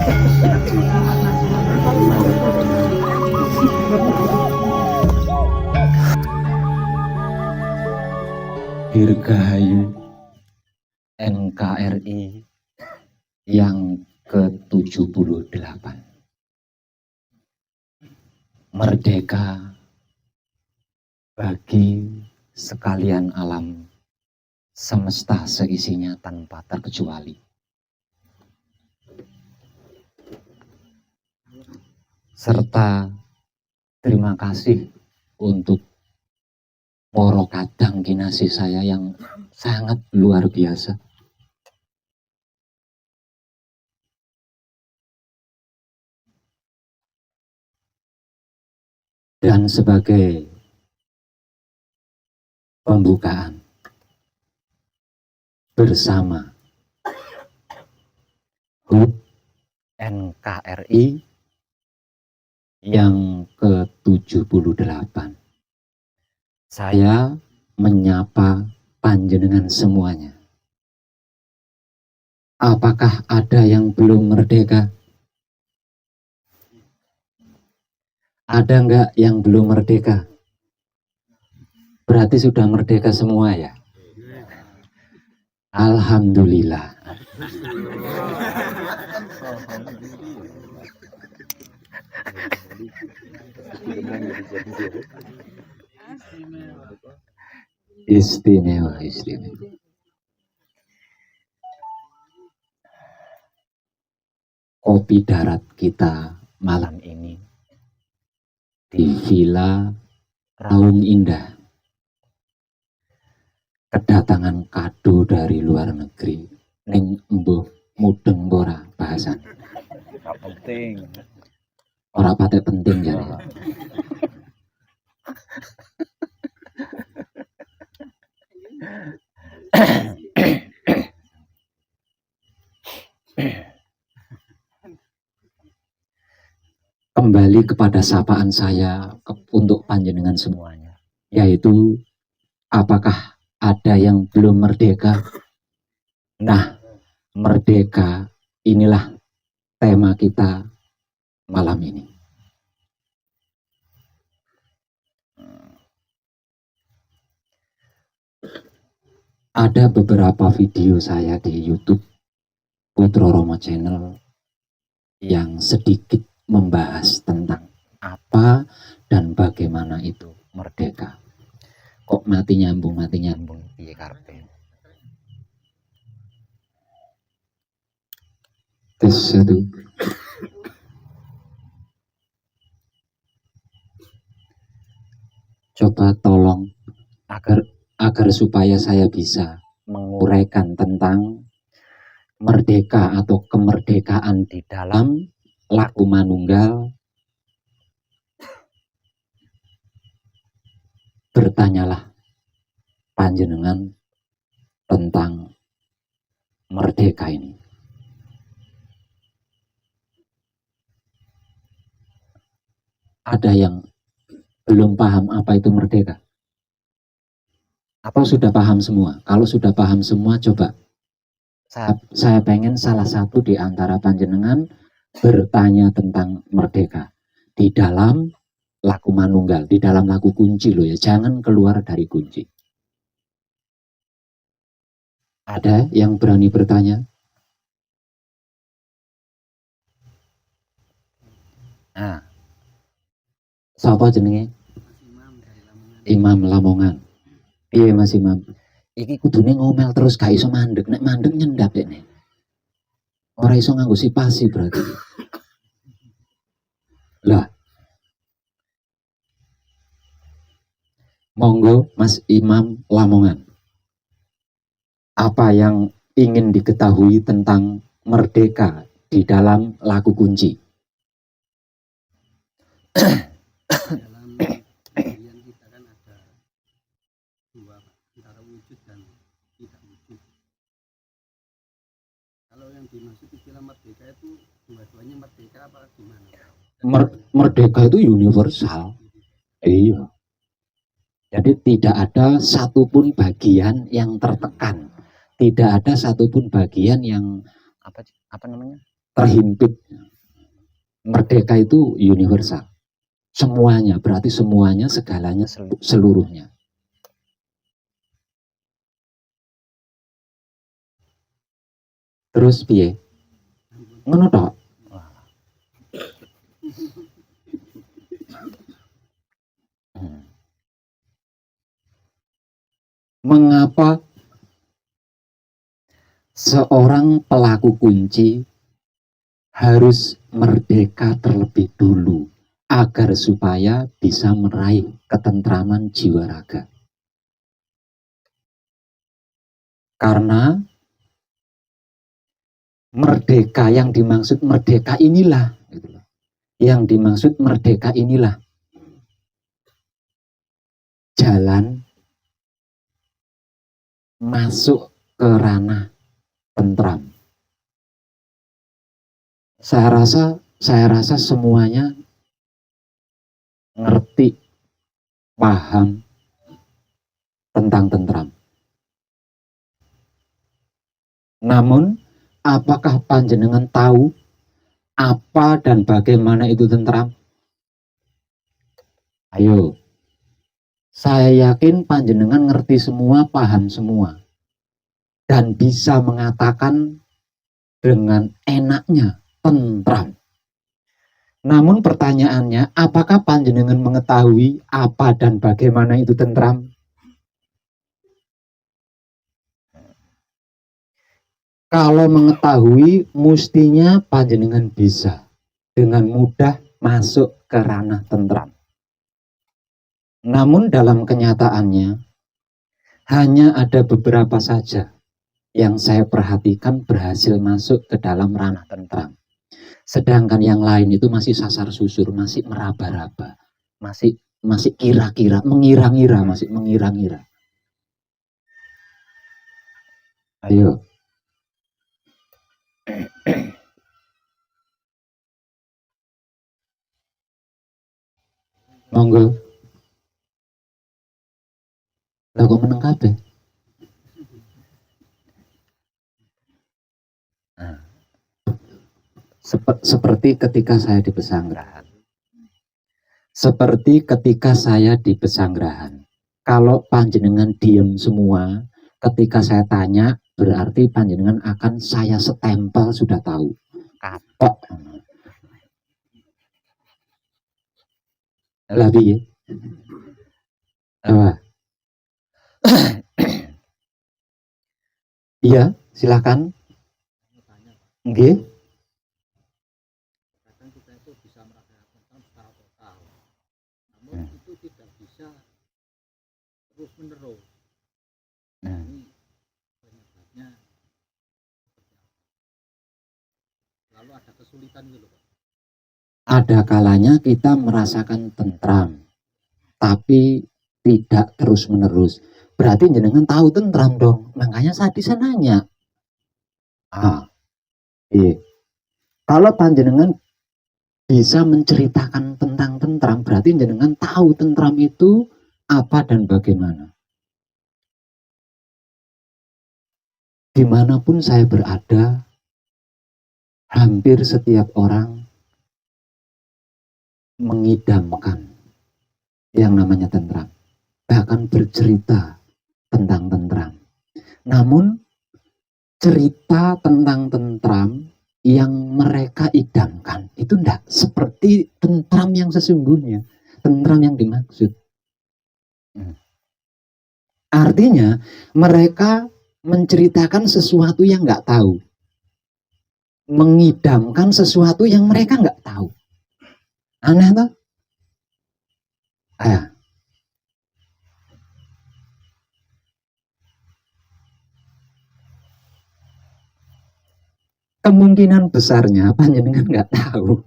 Dirgahayu NKRI yang ke-78. Merdeka bagi sekalian alam semesta seisinya tanpa terkecuali. Serta terima kasih untuk poro kadang kinasih saya yang sangat luar biasa. Dan sebagai pembukaan bersama HUT NKRI yang ke-78. Saya menyapa panjenengan semuanya. Apakah ada yang belum merdeka? Ada enggak yang belum merdeka? Berarti sudah merdeka semua ya? Alhamdulillah. Istimewa, istimewa. Kopi darat kita malam ini di Villa Raung Indah. Kedatangan kado dari luar negeri. Ning embuh mudeng ora bahasan. Gak penting. Ora patek penting jadi. Kembali kepada sapaan saya untuk panjenengan semuanya, yaitu apakah ada yang belum merdeka? Nah, merdeka inilah tema kita malam ini. Ada beberapa video saya di YouTube Putra Rama Channel yang sedikit membahas tentang apa dan bagaimana itu merdeka. Kok mati nyambung piye karepe. Tes satu. Coba tolong agar supaya saya bisa menguraikan tentang merdeka atau kemerdekaan di dalam laku manunggal. Bertanyalah panjenengan tentang merdeka ini. Ada yang belum paham apa itu merdeka? Atau sudah paham semua? Kalau sudah paham semua, coba saya pengen salah satu di antara panjenengan bertanya tentang merdeka di dalam laku manunggal, di dalam laku kunci loh ya, jangan keluar dari kunci. Ada yang berani bertanya? Nah, siapa jenenge? Imam Lamongan. Iya Mas Imam. Iki kudune ngomel terus gak iso mandek, nek mandek nyendap dekne. Ora iso nganggo sipasi berarti. Lah. Monggo Mas Imam Lamongan. Apa yang ingin diketahui tentang merdeka di dalam laku kunci? Dimaksud istilah merdeka itu dua-duanya merdeka apa gimana? Merdeka itu universal. Iya. Jadi tidak ada satupun bagian yang tertekan, tidak ada satupun bagian yang apa namanya terhimpit. Merdeka itu universal. Semuanya, berarti semuanya, segalanya, seluruhnya. Terus piye? Ngono tok. Mengapa seorang pelaku kunci harus merdeka terlebih dulu agar supaya bisa meraih ketentraman jiwa raga? Karena merdeka yang dimaksud merdeka inilah, yang dimaksud merdeka inilah jalan masuk ke ranah tentram. Saya rasa semuanya ngerti, paham tentang tentram. Namun, apakah panjenengan tahu apa dan bagaimana itu tentram? Ayo, saya yakin panjenengan ngerti semua, paham semua, dan bisa mengatakan dengan enaknya tentram. Namun pertanyaannya, apakah panjenengan mengetahui apa dan bagaimana itu tentram? Kalau mengetahui, mestinya panjenengan bisa dengan mudah masuk ke ranah tentram. Namun dalam kenyataannya, hanya ada beberapa saja yang saya perhatikan berhasil masuk ke dalam ranah tentram. Sedangkan yang lain itu masih sasar susur, masih meraba-raba, masih kira-kira, mengira-ngira, masih mengira-ngira. Ayo. Monggo. Lah kok meneng kabeh? Nah, seperti ketika saya di Pesanggerahan. Seperti ketika saya di Pesanggerahan. Kalau panjenengan diem semua, ketika saya tanya, berarti panjenengan akan saya setempel sudah tahu. Kapok. Lagi ya. Apa? Iya, silakan. Nggih. Kadang kita itu bisa merasakan tentram secara total, namun itu tidak bisa terus menerus. Ini penyebabnya lalu ada kesulitan gitu, Pak. Ada kalanya kita merasakan tentram, tapi tidak terus menerus. Berarti jenengan tahu tentram dong. Makanya saya nanya. Iya. Kalau panjenengan bisa menceritakan tentang tentram, berarti jenengan tahu tentram itu apa dan bagaimana. Dimanapun saya berada, hampir setiap orang mengidamkan yang namanya tentram, bahkan bercerita tentang tentram. Namun cerita tentang tentram yang mereka idamkan itu tidak seperti tentram yang sesungguhnya, tentram yang dimaksud. Artinya mereka menceritakan sesuatu yang nggak tahu, mengidamkan sesuatu yang mereka nggak tahu. Aneh toh? Kemungkinan besarnya panjenengan nggak tahu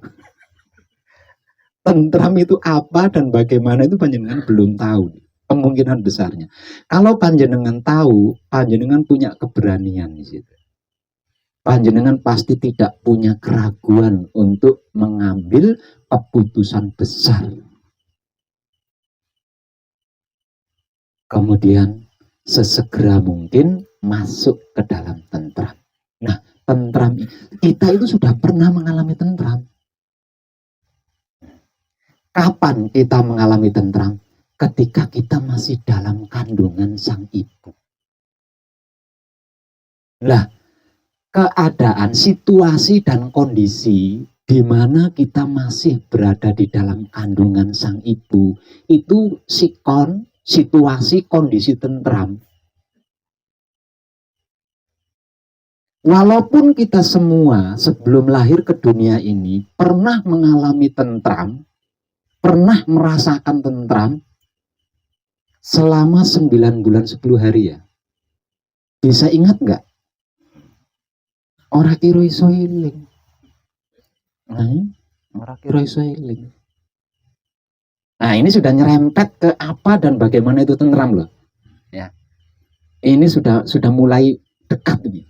tentram itu apa dan bagaimana, itu panjenengan belum tahu. Kemungkinan besarnya. Kalau panjenengan tahu, panjenengan punya keberanian di situ. Panjenengan pasti tidak punya keraguan untuk mengambil keputusan besar. Kemudian sesegera mungkin masuk ke dalam tentram. Nah, tentram. Kita itu sudah pernah mengalami tentram. Kapan kita mengalami tentram? Ketika kita masih dalam kandungan sang ibu. Lah, keadaan, situasi dan kondisi di mana kita masih berada di dalam kandungan sang ibu itu situasi kondisi tentram. Walaupun kita semua sebelum lahir ke dunia ini pernah mengalami tentram, pernah merasakan tentram selama 9 bulan 10 hari ya. Bisa ingat nggak? Ora kira iso eling. Ora kira iso eling. Nah, ini sudah nyerempet ke apa dan bagaimana itu tentram loh. Ya. Ini sudah mulai dekat ini.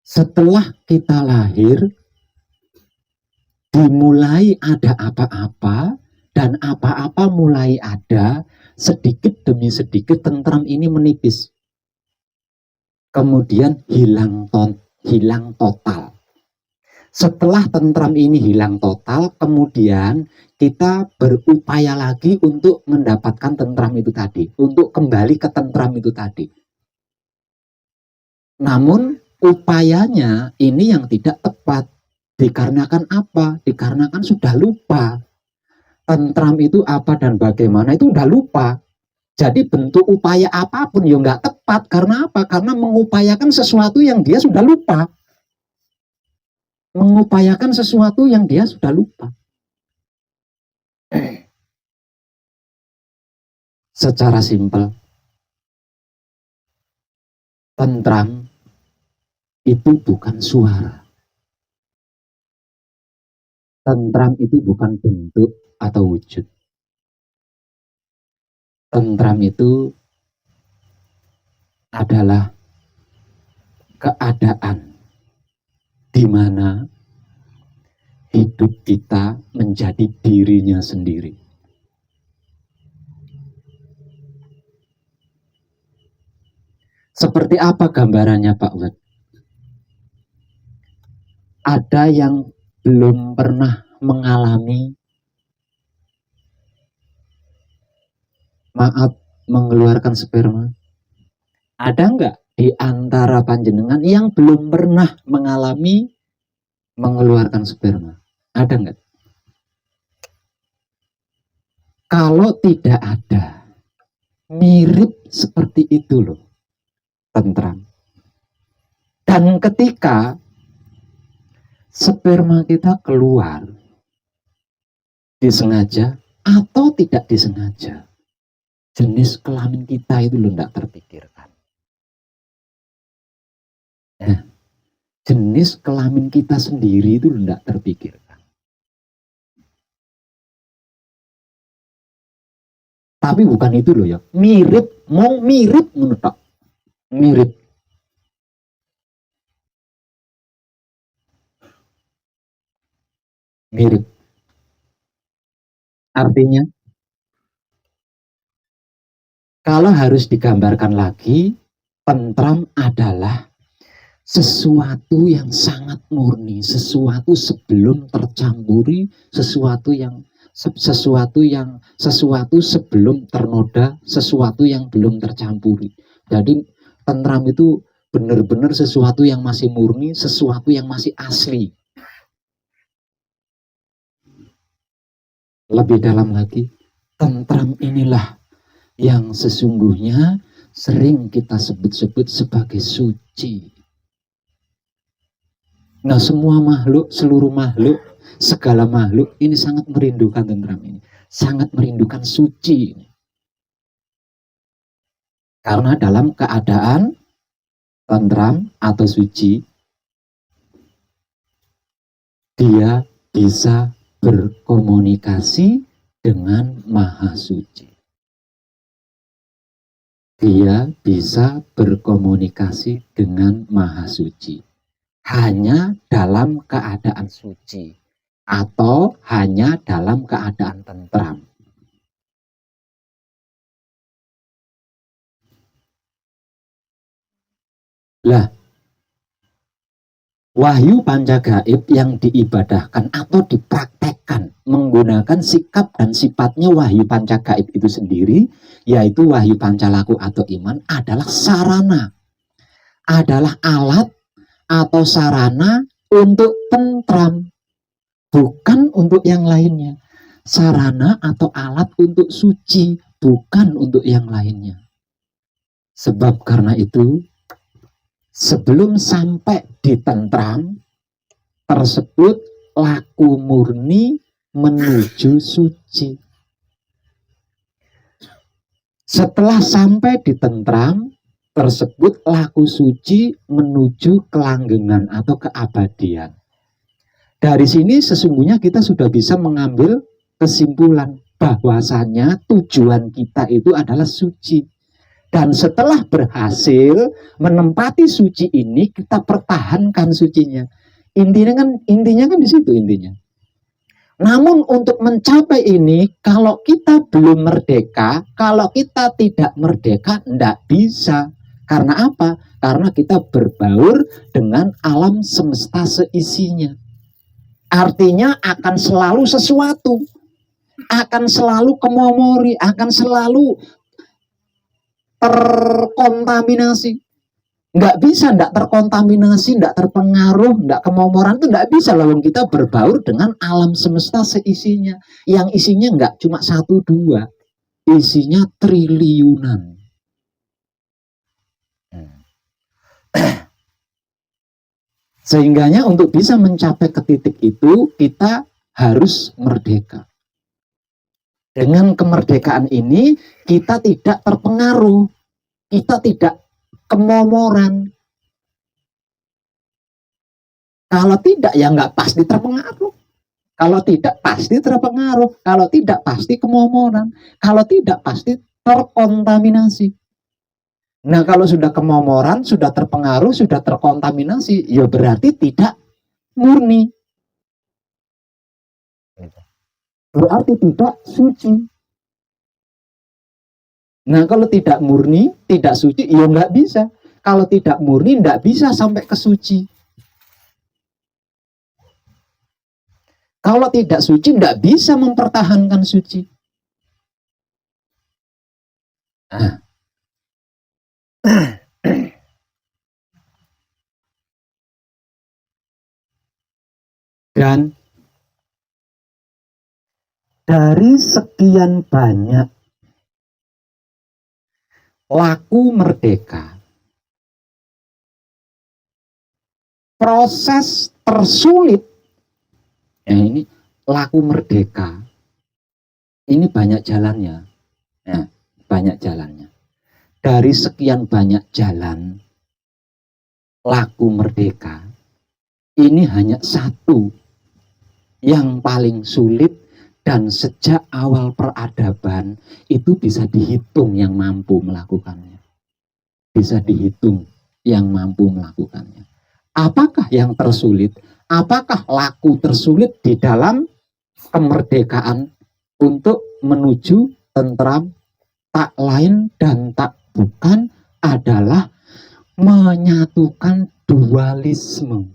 Setelah kita lahir, dimulai ada apa-apa, dan apa-apa mulai ada, sedikit demi sedikit tentram ini menipis. Kemudian hilang total. Setelah tentram ini hilang total, kemudian kita berupaya lagi untuk mendapatkan tentram itu tadi, untuk kembali ke tentram itu tadi. Namun upayanya ini yang tidak tepat. Dikarenakan apa? Dikarenakan sudah lupa. Tentram itu apa dan bagaimana itu udah lupa. Jadi bentuk upaya apapun ya nggak tepat. Karena apa? Karena mengupayakan sesuatu yang dia sudah lupa. Mengupayakan sesuatu yang dia sudah lupa. Secara simpel, tentram itu bukan suara. Tentram itu bukan bentuk atau wujud. Tentram itu adalah keadaan di mana hidup kita menjadi dirinya sendiri. Seperti apa gambarannya Pak Wed? Ada yang belum pernah mengalami mengeluarkan sperma? Ada nggak di antara panjenengan yang belum pernah mengalami mengeluarkan sperma? Ada nggak? Kalau tidak ada, mirip seperti itu loh, tentram. Dan ketika sperma kita keluar, disengaja atau tidak disengaja, jenis kelamin kita itu loh tidak terpikirkan. Nah, jenis kelamin kita sendiri itu loh tidak terpikirkan. Tapi bukan itu loh ya, mirip, mau mirip menurut mirip. Mirip. Artinya, kalau harus digambarkan lagi, tentram adalah sesuatu yang sangat murni, sesuatu sebelum tercampuri, sesuatu sebelum ternoda, sesuatu yang belum tercampuri. Jadi tentram itu benar-benar sesuatu yang masih murni, sesuatu yang masih asli. Lebih dalam lagi, tentram inilah yang sesungguhnya sering kita sebut-sebut sebagai suci. Nah, semua makhluk, seluruh makhluk, segala makhluk ini sangat merindukan tentram ini, sangat merindukan suci ini. Karena dalam keadaan tentram atau suci, dia bisa berkomunikasi dengan Maha Suci. Dia bisa berkomunikasi dengan Maha Suci. Hanya dalam keadaan suci atau hanya dalam keadaan tentram. Lah, wahyu pancagaib yang diibadahkan atau dipraktekkan menggunakan sikap dan sifatnya wahyu pancagaib itu sendiri, yaitu wahyu pancalaku atau iman, adalah sarana, adalah alat atau sarana untuk tentram, bukan untuk yang lainnya. Sarana atau alat untuk suci, bukan untuk yang lainnya. Sebab karena itu, sebelum sampai di tentram tersebut, laku murni menuju suci. Setelah sampai di tentram tersebut, laku suci menuju kelanggengan atau keabadian. Dari sini sesungguhnya kita sudah bisa mengambil kesimpulan bahwasanya tujuan kita itu adalah suci. Dan setelah berhasil menempati suci ini, kita pertahankan sucinya. Intinya kan di situ intinya. Namun untuk mencapai ini, kalau kita belum merdeka, kalau kita tidak merdeka, tidak bisa. Karena apa? Karena kita berbaur dengan alam semesta seisinya. Artinya akan selalu sesuatu, akan selalu kemomori, akan selalu terkontaminasi. Nggak bisa nggak terkontaminasi, nggak terpengaruh, nggak kemomoran, itu nggak bisa. Lalu kita berbaur dengan alam semesta seisinya, yang isinya nggak cuma 1-2, isinya triliunan. Sehingganya untuk bisa mencapai ke titik itu, kita harus merdeka. Dengan kemerdekaan ini, kita tidak terpengaruh, kita tidak kemomoran. Kalau tidak, ya nggak pasti terpengaruh. Kalau tidak, pasti terpengaruh. Kalau tidak, pasti kemomoran. Kalau tidak, pasti terkontaminasi. Nah, kalau sudah kemomoran, sudah terpengaruh, sudah terkontaminasi, ya berarti tidak murni. Berarti tidak suci. Nah, kalau tidak murni, tidak suci, ya nggak bisa. Kalau tidak murni, nggak bisa sampai ke suci. Kalau tidak suci, nggak bisa mempertahankan suci. Nah. Dan dari sekian banyak laku merdeka, proses tersulit, ya ini laku merdeka, ini banyak jalannya. Ya, banyak jalannya. Dari sekian banyak jalan laku merdeka, ini hanya satu yang paling sulit. Dan sejak awal peradaban itu bisa dihitung yang mampu melakukannya. Bisa dihitung yang mampu melakukannya. Apakah yang tersulit? Apakah laku tersulit di dalam kemerdekaan untuk menuju tentram? Tak lain dan tak bukan adalah menyatukan dualisme.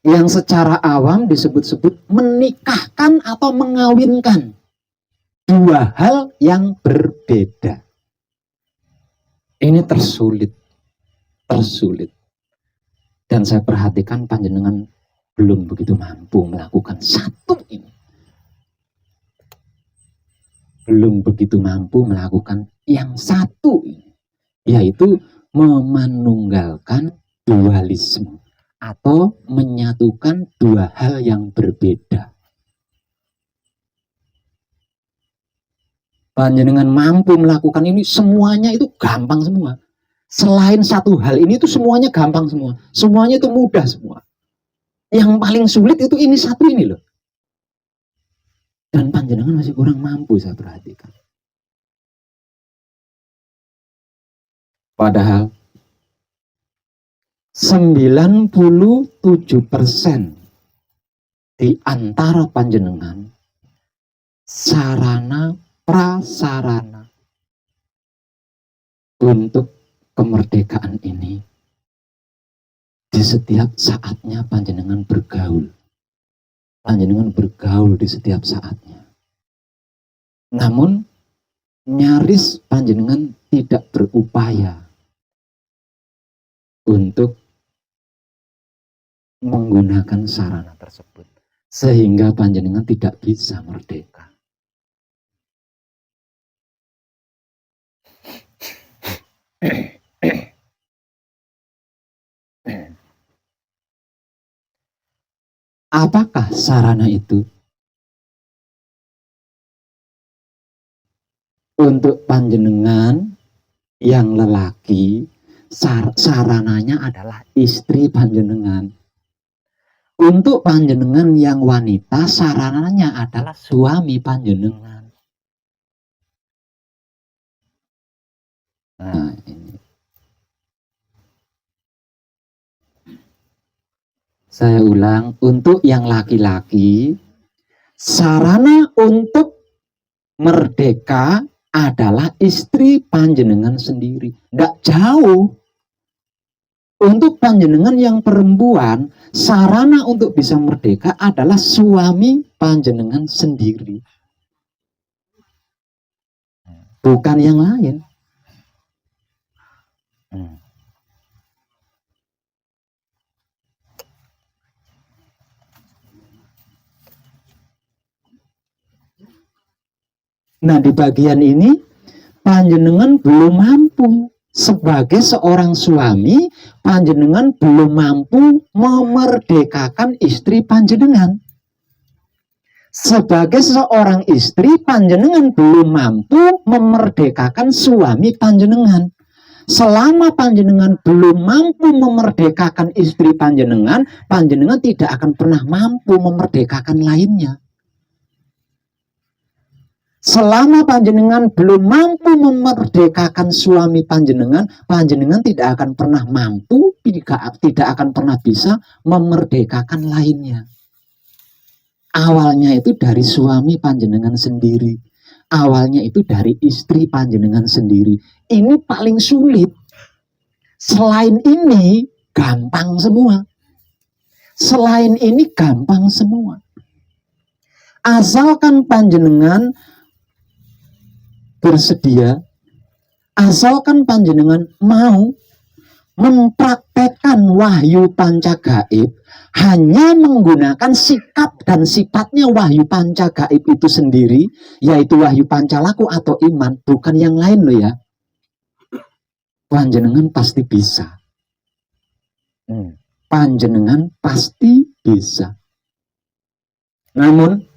Yang secara awam disebut-sebut menikahkan atau mengawinkan dua hal yang berbeda. Ini tersulit. Dan saya perhatikan panjenengan belum begitu mampu melakukan satu ini. Belum begitu mampu melakukan yang satu ini, yaitu memanunggalkan dualisme. Atau menyatukan dua hal yang berbeda. Panjenengan mampu melakukan ini, semuanya itu gampang semua. Selain satu hal ini itu semuanya gampang semua. Semuanya itu mudah semua. Yang paling sulit itu ini satu ini loh. Dan panjenengan masih kurang mampu, saya perhatikan. Padahal 97% di antara panjenengan sarana prasarana untuk kemerdekaan ini di setiap saatnya panjenengan bergaul. Panjenengan bergaul di setiap saatnya. Namun nyaris panjenengan tidak berupaya untuk menggunakan sarana tersebut, sehingga panjenengan tidak bisa merdeka. Apakah sarana itu? Untuk panjenengan yang lelaki, sarananya adalah istri panjenengan. Untuk panjenengan yang wanita, sarananya adalah suami panjenengan. Nah, ini. Saya ulang, untuk yang laki-laki, sarana untuk merdeka adalah istri panjenengan sendiri. Tidak jauh. Untuk panjenengan yang perempuan, sarana untuk bisa merdeka adalah suami panjenengan sendiri. Bukan yang lain. Nah, di bagian ini panjenengan belum mampu. Sebagai seorang suami, panjenengan belum mampu memerdekakan istri panjenengan. Sebagai seorang istri, panjenengan belum mampu memerdekakan suami panjenengan. Selama panjenengan belum mampu memerdekakan istri panjenengan, panjenengan tidak akan pernah mampu memerdekakan lainnya. Selama panjenengan belum mampu memerdekakan suami panjenengan, panjenengan tidak akan pernah mampu, tidak akan pernah bisa memerdekakan lainnya. Awalnya itu dari suami panjenengan sendiri. Awalnya itu dari istri panjenengan sendiri. Ini paling sulit. Selain ini, gampang semua. Selain ini, gampang semua. Asalkan panjenengan bersedia, asalkan panjenengan mau mempraktekkan wahyu pancagaib hanya menggunakan sikap dan sifatnya wahyu pancagaib itu sendiri, yaitu wahyu pancalaku atau iman, bukan yang lain loh ya. Panjenengan pasti bisa. Panjenengan pasti bisa. Namun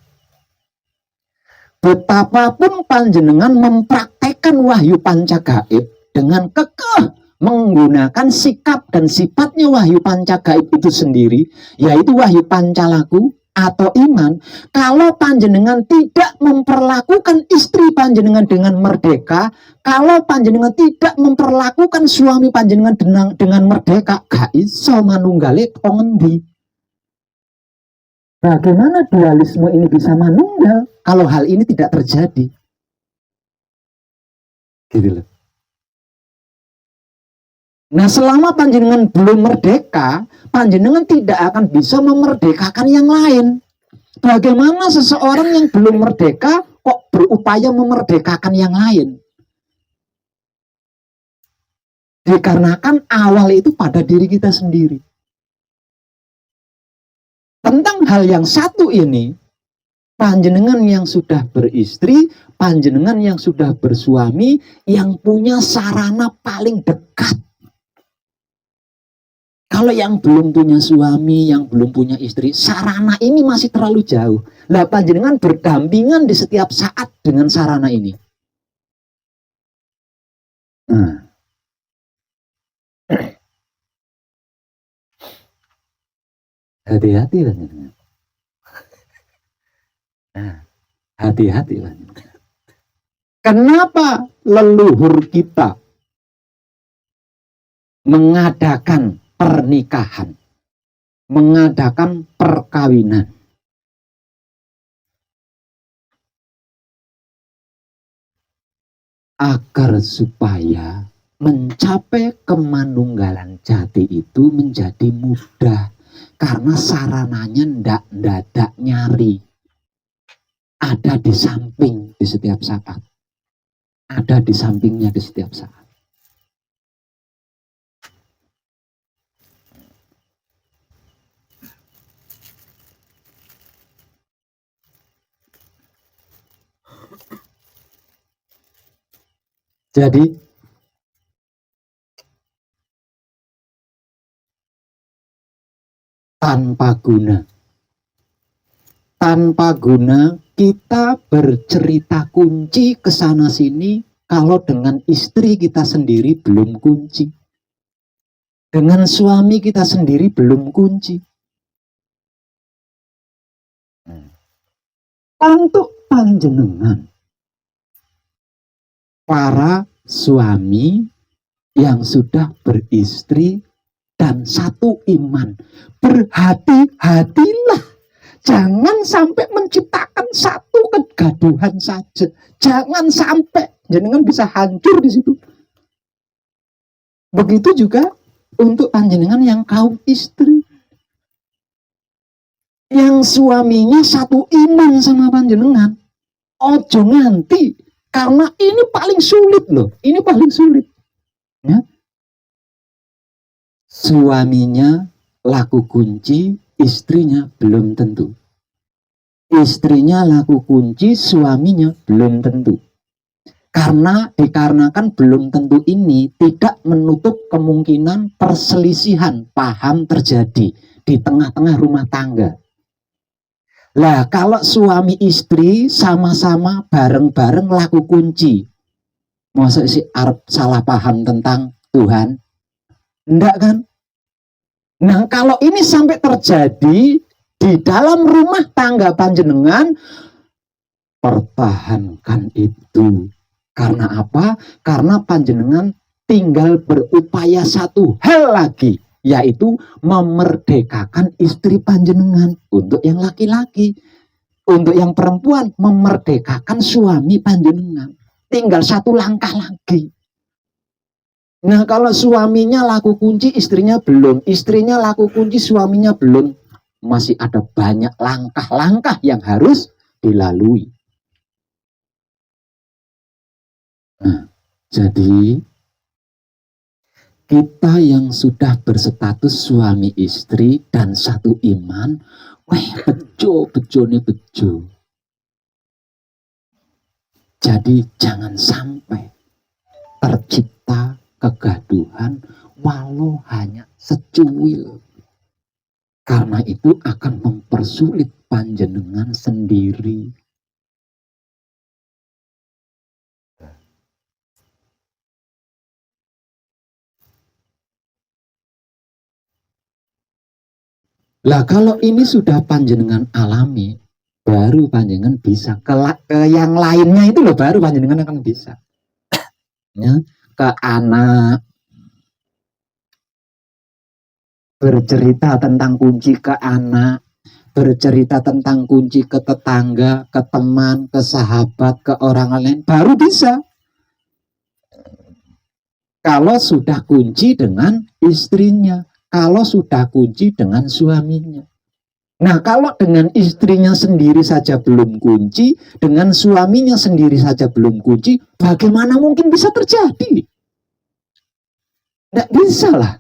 betapapun panjenengan mempraktekkan wahyu pancagaib dengan kekeh menggunakan sikap dan sifatnya wahyu pancagaib itu sendiri, yaitu wahyu pancalaku atau iman, kalau panjenengan tidak memperlakukan istri panjenengan dengan merdeka, kalau panjenengan tidak memperlakukan suami panjenengan dengan merdeka, gak iso manunggale kongendi. Bagaimana dualisme ini bisa manunggal kalau hal ini tidak terjadi? Gitu loh. Nah, selama panjenengan belum merdeka, panjenengan tidak akan bisa memerdekakan yang lain. Bagaimana seseorang yang belum merdeka kok berupaya memerdekakan yang lain? Dikarenakan awal itu pada diri kita sendiri. Tentang hal yang satu ini, panjenengan yang sudah beristri, panjenengan yang sudah bersuami, yang punya sarana paling dekat. Kalau yang belum punya suami, yang belum punya istri, sarana ini masih terlalu jauh. Lah panjenengan berdampingan di setiap saat dengan sarana ini. Hati-hati panjenengan. Hati-hati panjenengan. Kenapa leluhur kita mengadakan pernikahan, mengadakan perkawinan? Agar supaya mencapai kemanunggalan jati itu menjadi mudah karena sarananya ndak dadak nyari, ada di samping di setiap saat, ada di sampingnya di setiap saat. Jadi tanpa guna kita bercerita kunci ke sana sini kalau dengan istri kita sendiri belum kunci, dengan suami kita sendiri belum kunci. Untuk panjenengan para suami yang sudah beristri dan satu iman, berhati-hatilah, jangan sampai menciptakan satu kegaduhan saja, jangan sampai jenengan bisa hancur di situ. Begitu juga untuk panjenengan yang kaum istri, yang suaminya satu iman sama panjenengan, ojo nganti. Karena ini paling sulit loh, ini paling sulit. Ya. Suaminya laku kunci, istrinya belum tentu. Istrinya laku kunci, suaminya belum tentu. Karena dikarenakan belum tentu ini tidak menutup kemungkinan perselisihan paham terjadi di tengah-tengah rumah tangga. Lah kalau suami istri sama-sama bareng-bareng laku kunci, masa si Arab salah paham tentang Tuhan? Enggak kan? Nah kalau ini sampai terjadi di dalam rumah tangga panjenengan, pertahankan itu. Karena apa? Karena panjenengan tinggal berupaya satu hal lagi, yaitu memerdekakan istri panjenengan. Untuk yang laki-laki, untuk yang perempuan, memerdekakan suami panjenengan. Tinggal satu langkah lagi. Nah kalau suaminya laku kunci, istrinya belum, istrinya laku kunci, suaminya belum, masih ada banyak langkah-langkah yang harus dilalui. Nah, jadi kita yang sudah berstatus suami istri dan satu iman, bejo nih bejo. Jadi jangan sampai tercipta kegaduhan walau hanya secuil. Karena itu akan mempersulit panjenengan sendiri. Lah kalau ini sudah panjenengan alami, baru panjenengan bisa ke yang lainnya itu loh, baru panjenengan akan bisa. Ya, ke anak, bercerita tentang kunci ke anak, bercerita tentang kunci ke tetangga, ke teman, ke sahabat, ke orang lain, baru bisa. Kalau sudah kunci dengan istrinya, kalau sudah kunci dengan suaminya. Nah kalau dengan istrinya sendiri saja belum kunci, dengan suaminya sendiri saja belum kunci, bagaimana mungkin bisa terjadi? Tidak bisa lah.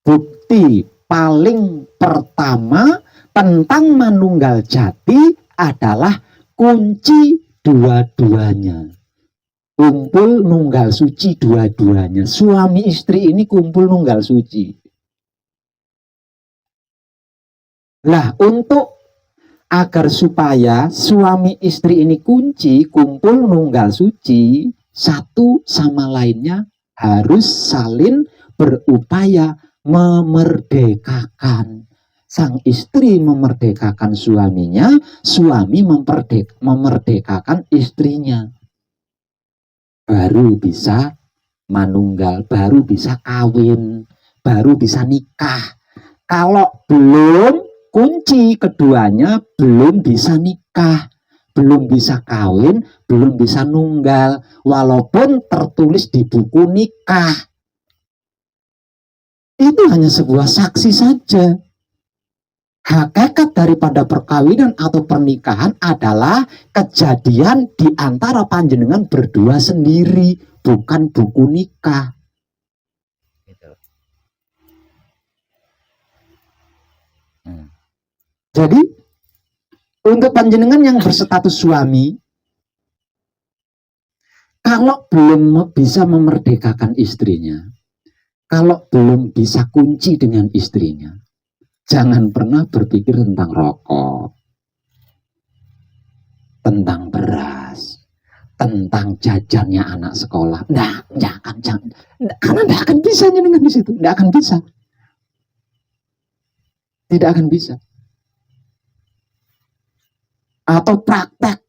Bukti paling pertama tentang manunggal jati adalah kunci dua-duanya. Kumpul nunggal suci dua-duanya. Suami istri ini kumpul nunggal suci. Lah untuk agar supaya suami istri ini kunci, kumpul nunggal suci, satu sama lainnya harus saling berupaya memerdekakan. Sang istri memerdekakan suaminya, suami memerdekakan istrinya. Baru bisa manunggal, baru bisa kawin, baru bisa nikah. Kalau belum kunci keduanya, belum bisa nikah, belum bisa kawin, belum bisa nunggal, walaupun tertulis di buku nikah. Itu hanya sebuah saksi saja. Hakikat daripada perkawinan atau pernikahan adalah kejadian di antara panjenengan berdua sendiri, bukan buku nikah. Jadi untuk panjenengan yang berstatus suami, kalau belum bisa memerdekakan istrinya, kalau belum bisa kunci dengan istrinya, jangan pernah berpikir tentang rokok, tentang beras, tentang jajannya anak sekolah. Jangan. Karena tidak akan bisa dengan di situ, tidak akan bisa. Tidak akan bisa. Atau praktek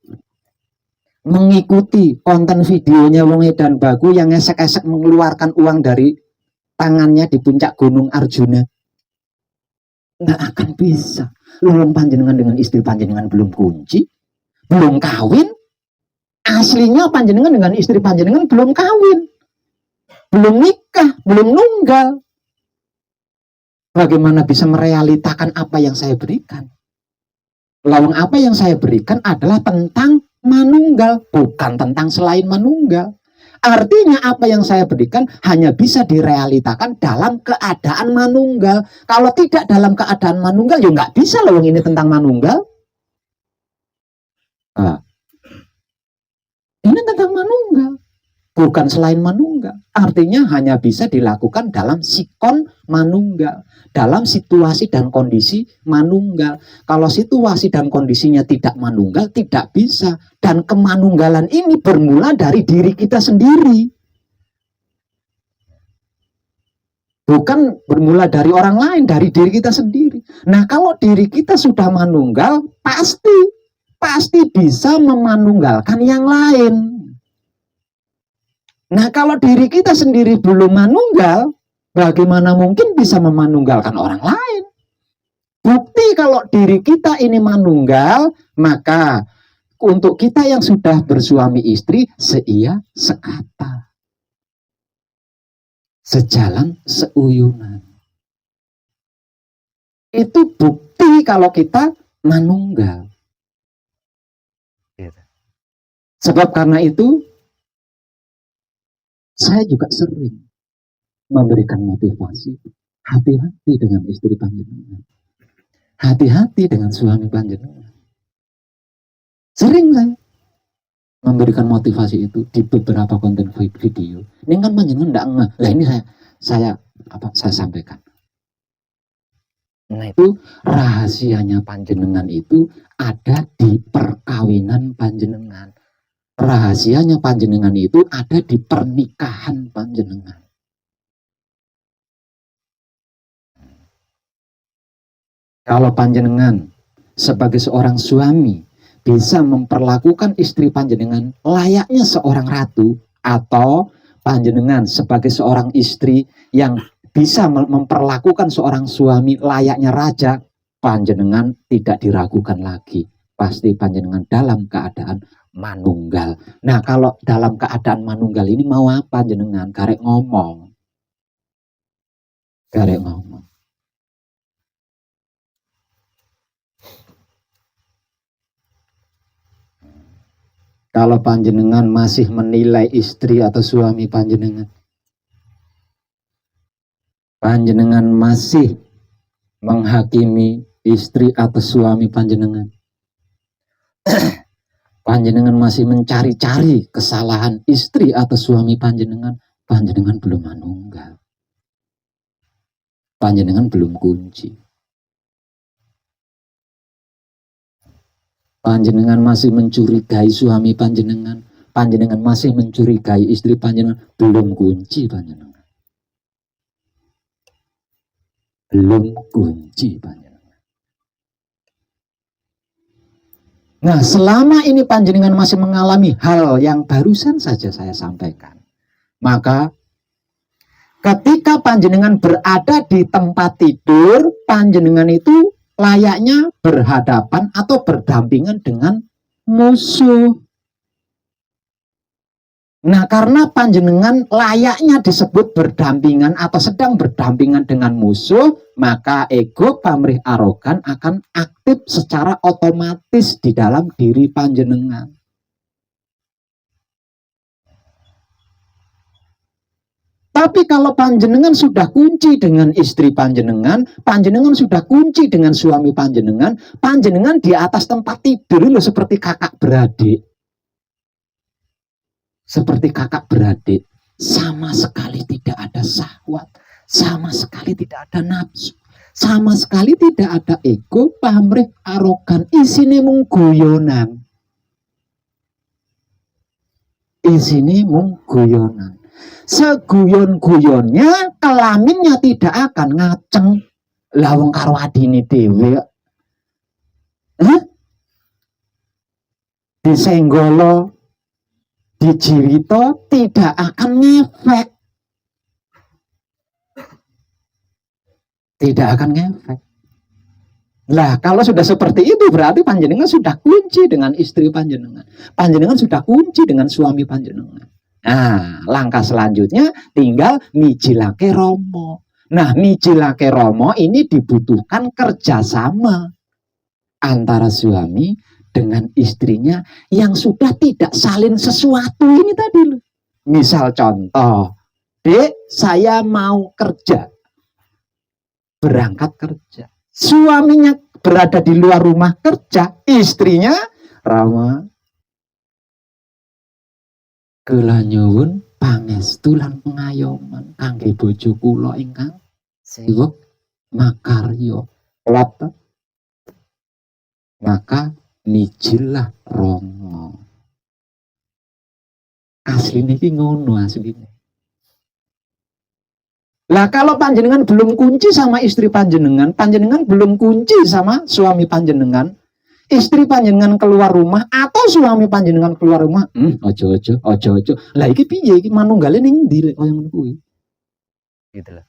mengikuti konten videonya wong edan bagu yang esek-esek mengeluarkan uang dari tangannya di puncak gunung Arjuna. Nggak akan bisa. Lalu panjenengan dengan istri panjenengan belum kunci, belum kawin. Aslinya panjenengan dengan istri panjenengan belum kawin, belum nikah, belum nunggal. Bagaimana bisa merealitakan apa yang saya berikan? Lawang apa yang saya berikan adalah tentang manunggal, bukan tentang selain manunggal. Artinya apa yang saya berikan hanya bisa direalitakan dalam keadaan manunggal. Kalau tidak dalam keadaan manunggal, ya nggak bisa lawang ini tentang manunggal. Ini tentang manunggal, bukan selain manunggal. Artinya hanya bisa dilakukan dalam sikon manunggal, dalam situasi dan kondisi manunggal. Kalau situasi dan kondisinya tidak manunggal, tidak bisa. Dan kemanunggalan ini bermula dari diri kita sendiri, bukan bermula dari orang lain, dari diri kita sendiri. Nah, kalau diri kita sudah manunggal, pasti bisa memanunggalkan yang lain. Nah, kalau diri kita sendiri belum manunggal, bagaimana mungkin bisa memanunggalkan orang lain? Bukti kalau diri kita ini manunggal, maka untuk kita yang sudah bersuami istri, seia sekata, sejalan seuyunan. Itu bukti kalau kita manunggal. Sebab karena itu, saya juga sering memberikan motivasi, hati-hati dengan istri panjenengan, hati-hati dengan suami panjenengan. Sering saya memberikan motivasi itu di beberapa konten video. Ini kan panjenengan enggak ngeh. Lah ini saya sampaikan. Nah, itu rahasianya panjenengan itu ada di perkawinan panjenengan. Rahasianya panjenengan itu ada di pernikahan panjenengan. Kalau panjenengan sebagai seorang suami bisa memperlakukan istri panjenengan layaknya seorang ratu, atau panjenengan sebagai seorang istri yang bisa memperlakukan seorang suami layaknya raja, panjenengan tidak diragukan lagi. Pasti panjenengan dalam keadaan manunggal. Nah, kalau dalam keadaan manunggal ini mau apa jenengan? Karek ngomong. Kalau panjenengan masih menilai istri atau suami panjenengan, panjenengan masih menghakimi istri atau suami panjenengan, panjenengan masih mencari-cari kesalahan istri atau suami panjenengan, panjenengan belum manunggal. Panjenengan belum kunci. Panjenengan masih mencurigai suami panjenengan, panjenengan masih mencurigai istri panjenengan, belum kunci panjenengan. Belum kunci panjenengan. Nah, selama ini panjenengan masih mengalami hal yang barusan saja saya sampaikan, maka ketika panjenengan berada di tempat tidur, panjenengan itu layaknya berhadapan atau berdampingan dengan musuh. Nah, karena panjenengan layaknya disebut berdampingan atau sedang berdampingan dengan musuh, maka ego pamrih arogan akan aktif secara otomatis di dalam diri panjenengan. Tapi kalau panjenengan sudah kunci dengan istri panjenengan, panjenengan sudah kunci dengan suami panjenengan, panjenengan di atas tempat tidur loh, seperti kakak beradik. Seperti kakak beradik, sama sekali tidak ada syahwat, sama sekali tidak ada nafsu, sama sekali tidak ada ego, pamrih, arogan, isine mung guyonan. Isine mung guyonan. Seguyon-guyonnya kelaminnya tidak akan ngaceng. Lah wong karo adine dhewe. Disenggolo, dijiwito tidak akan ngefek. Tidak akan ngefek. Lah kalau sudah seperti itu berarti panjenengan sudah kunci dengan istri panjenengan. Panjenengan sudah kunci dengan suami panjenengan. Nah, langkah selanjutnya tinggal mijilake romo. Nah, mijilake romo ini dibutuhkan kerjasama antara suami dengan istrinya yang sudah tidak salin sesuatu ini tadi loh. Misal contoh, Dek, saya mau kerja, berangkat kerja. Suaminya berada di luar rumah kerja, istrinya Rama kula nyuwun pangestu lan pengayoman kangge bojo kula ingkang siwek makarya. Maka mijillah romo. Asline iki ngono asline. Lah kalau panjenengan belum kunci sama istri panjenengan, panjenengan belum kunci sama suami panjenengan, istri panjenengan keluar rumah atau suami panjenengan keluar rumah, ojo. Lah iki piye iki manunggale ning ndi lek koyo ngono kuwi? Gitu lah.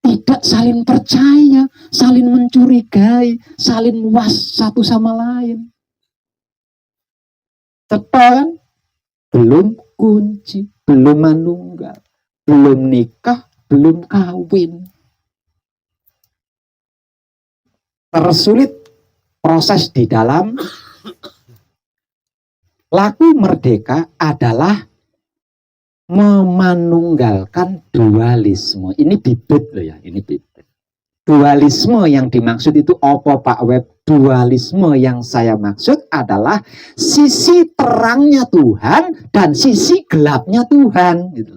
Tidak saling percaya, saling mencurigai, saling was satu sama lain. Tepan belum kunci, belum manunggal, belum nikah, belum kawin. Tersulit proses di dalam laku merdeka adalah memanunggalkan dualisme. Ini bibit loh ya, ini bibit. Dualisme yang dimaksud itu apa Pak Web? Dualisme yang saya maksud adalah sisi terangnya Tuhan dan sisi gelapnya Tuhan. Gitu.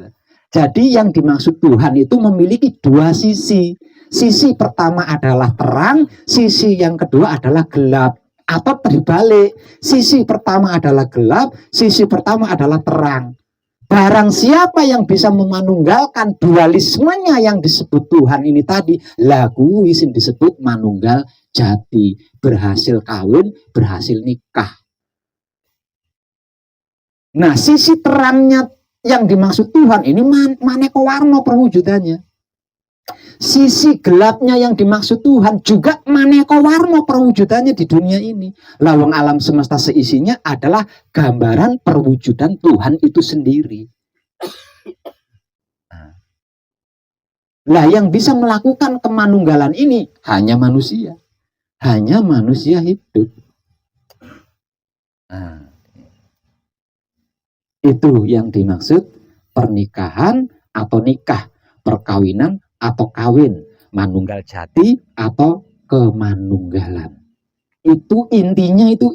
Jadi yang dimaksud Tuhan itu memiliki dua sisi. Sisi pertama adalah terang, sisi yang kedua adalah gelap. Atau terbalik, sisi pertama adalah gelap, sisi pertama adalah terang. Barang siapa yang bisa memanunggalkan dualismenya yang disebut Tuhan ini tadi, lagu isin disebut manunggal jati, berhasil kawin, berhasil nikah. Nah, sisi terangnya yang dimaksud Tuhan ini maneka warna perwujudannya. Sisi gelapnya yang dimaksud Tuhan juga maneka warna perwujudannya di dunia ini. Lawang alam semesta seisinya adalah gambaran perwujudan Tuhan itu sendiri. Nah, yang bisa melakukan kemanunggalan ini hanya manusia. Hanya manusia hidup. Nah, itu yang dimaksud pernikahan atau nikah, perkawinan atau kawin, manunggal jati atau kemanunggalan. Itu intinya itu.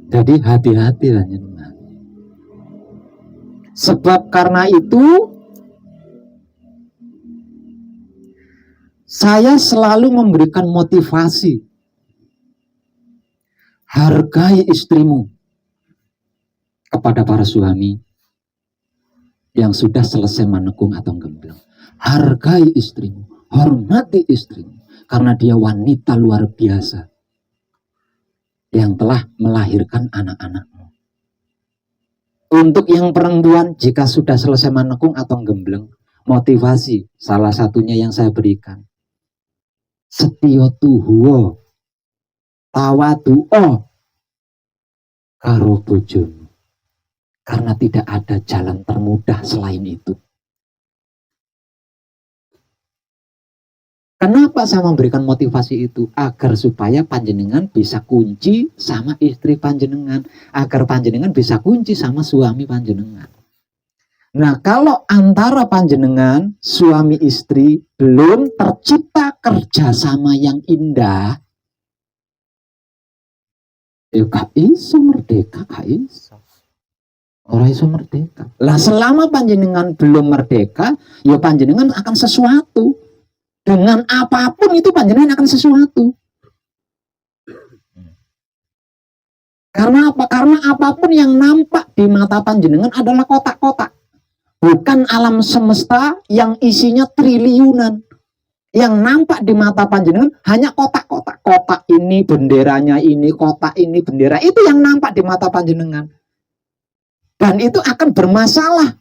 Jadi hati-hati lah. Sebab karena itu saya selalu memberikan motivasi. Hargai istrimu kepada para suami yang sudah selesai menekung atau gembleng. Hargai istrimu, hormati istrimu, karena dia wanita luar biasa yang telah melahirkan anak-anakmu. Untuk yang perempuan, jika sudah selesai menekung atau gembleng, motivasi salah satunya yang saya berikan. Setya tuhuwa tawadu'a karo bojomu. Karena tidak ada jalan termudah selain itu. Kenapa saya memberikan motivasi itu? Agar supaya panjenengan bisa kunci sama istri panjenengan. Agar panjenengan bisa kunci sama suami panjenengan. Nah, kalau antara panjenengan, suami istri, belum tercipta kerjasama yang indah, ya gak iso merdeka, gak iso. Orang iso merdeka. Lah selama panjenengan belum merdeka, ya panjenengan akan sesuatu. Dengan apapun itu panjenengan akan sesuatu. Karena apa? Karena apapun yang nampak di mata panjenengan adalah kotak-kotak. Bukan alam semesta yang isinya triliunan. Yang nampak di mata panjenengan hanya kotak-kotak. Kotak ini benderanya ini, kotak ini bendera. Itu yang nampak di mata panjenengan. Dan itu akan bermasalah.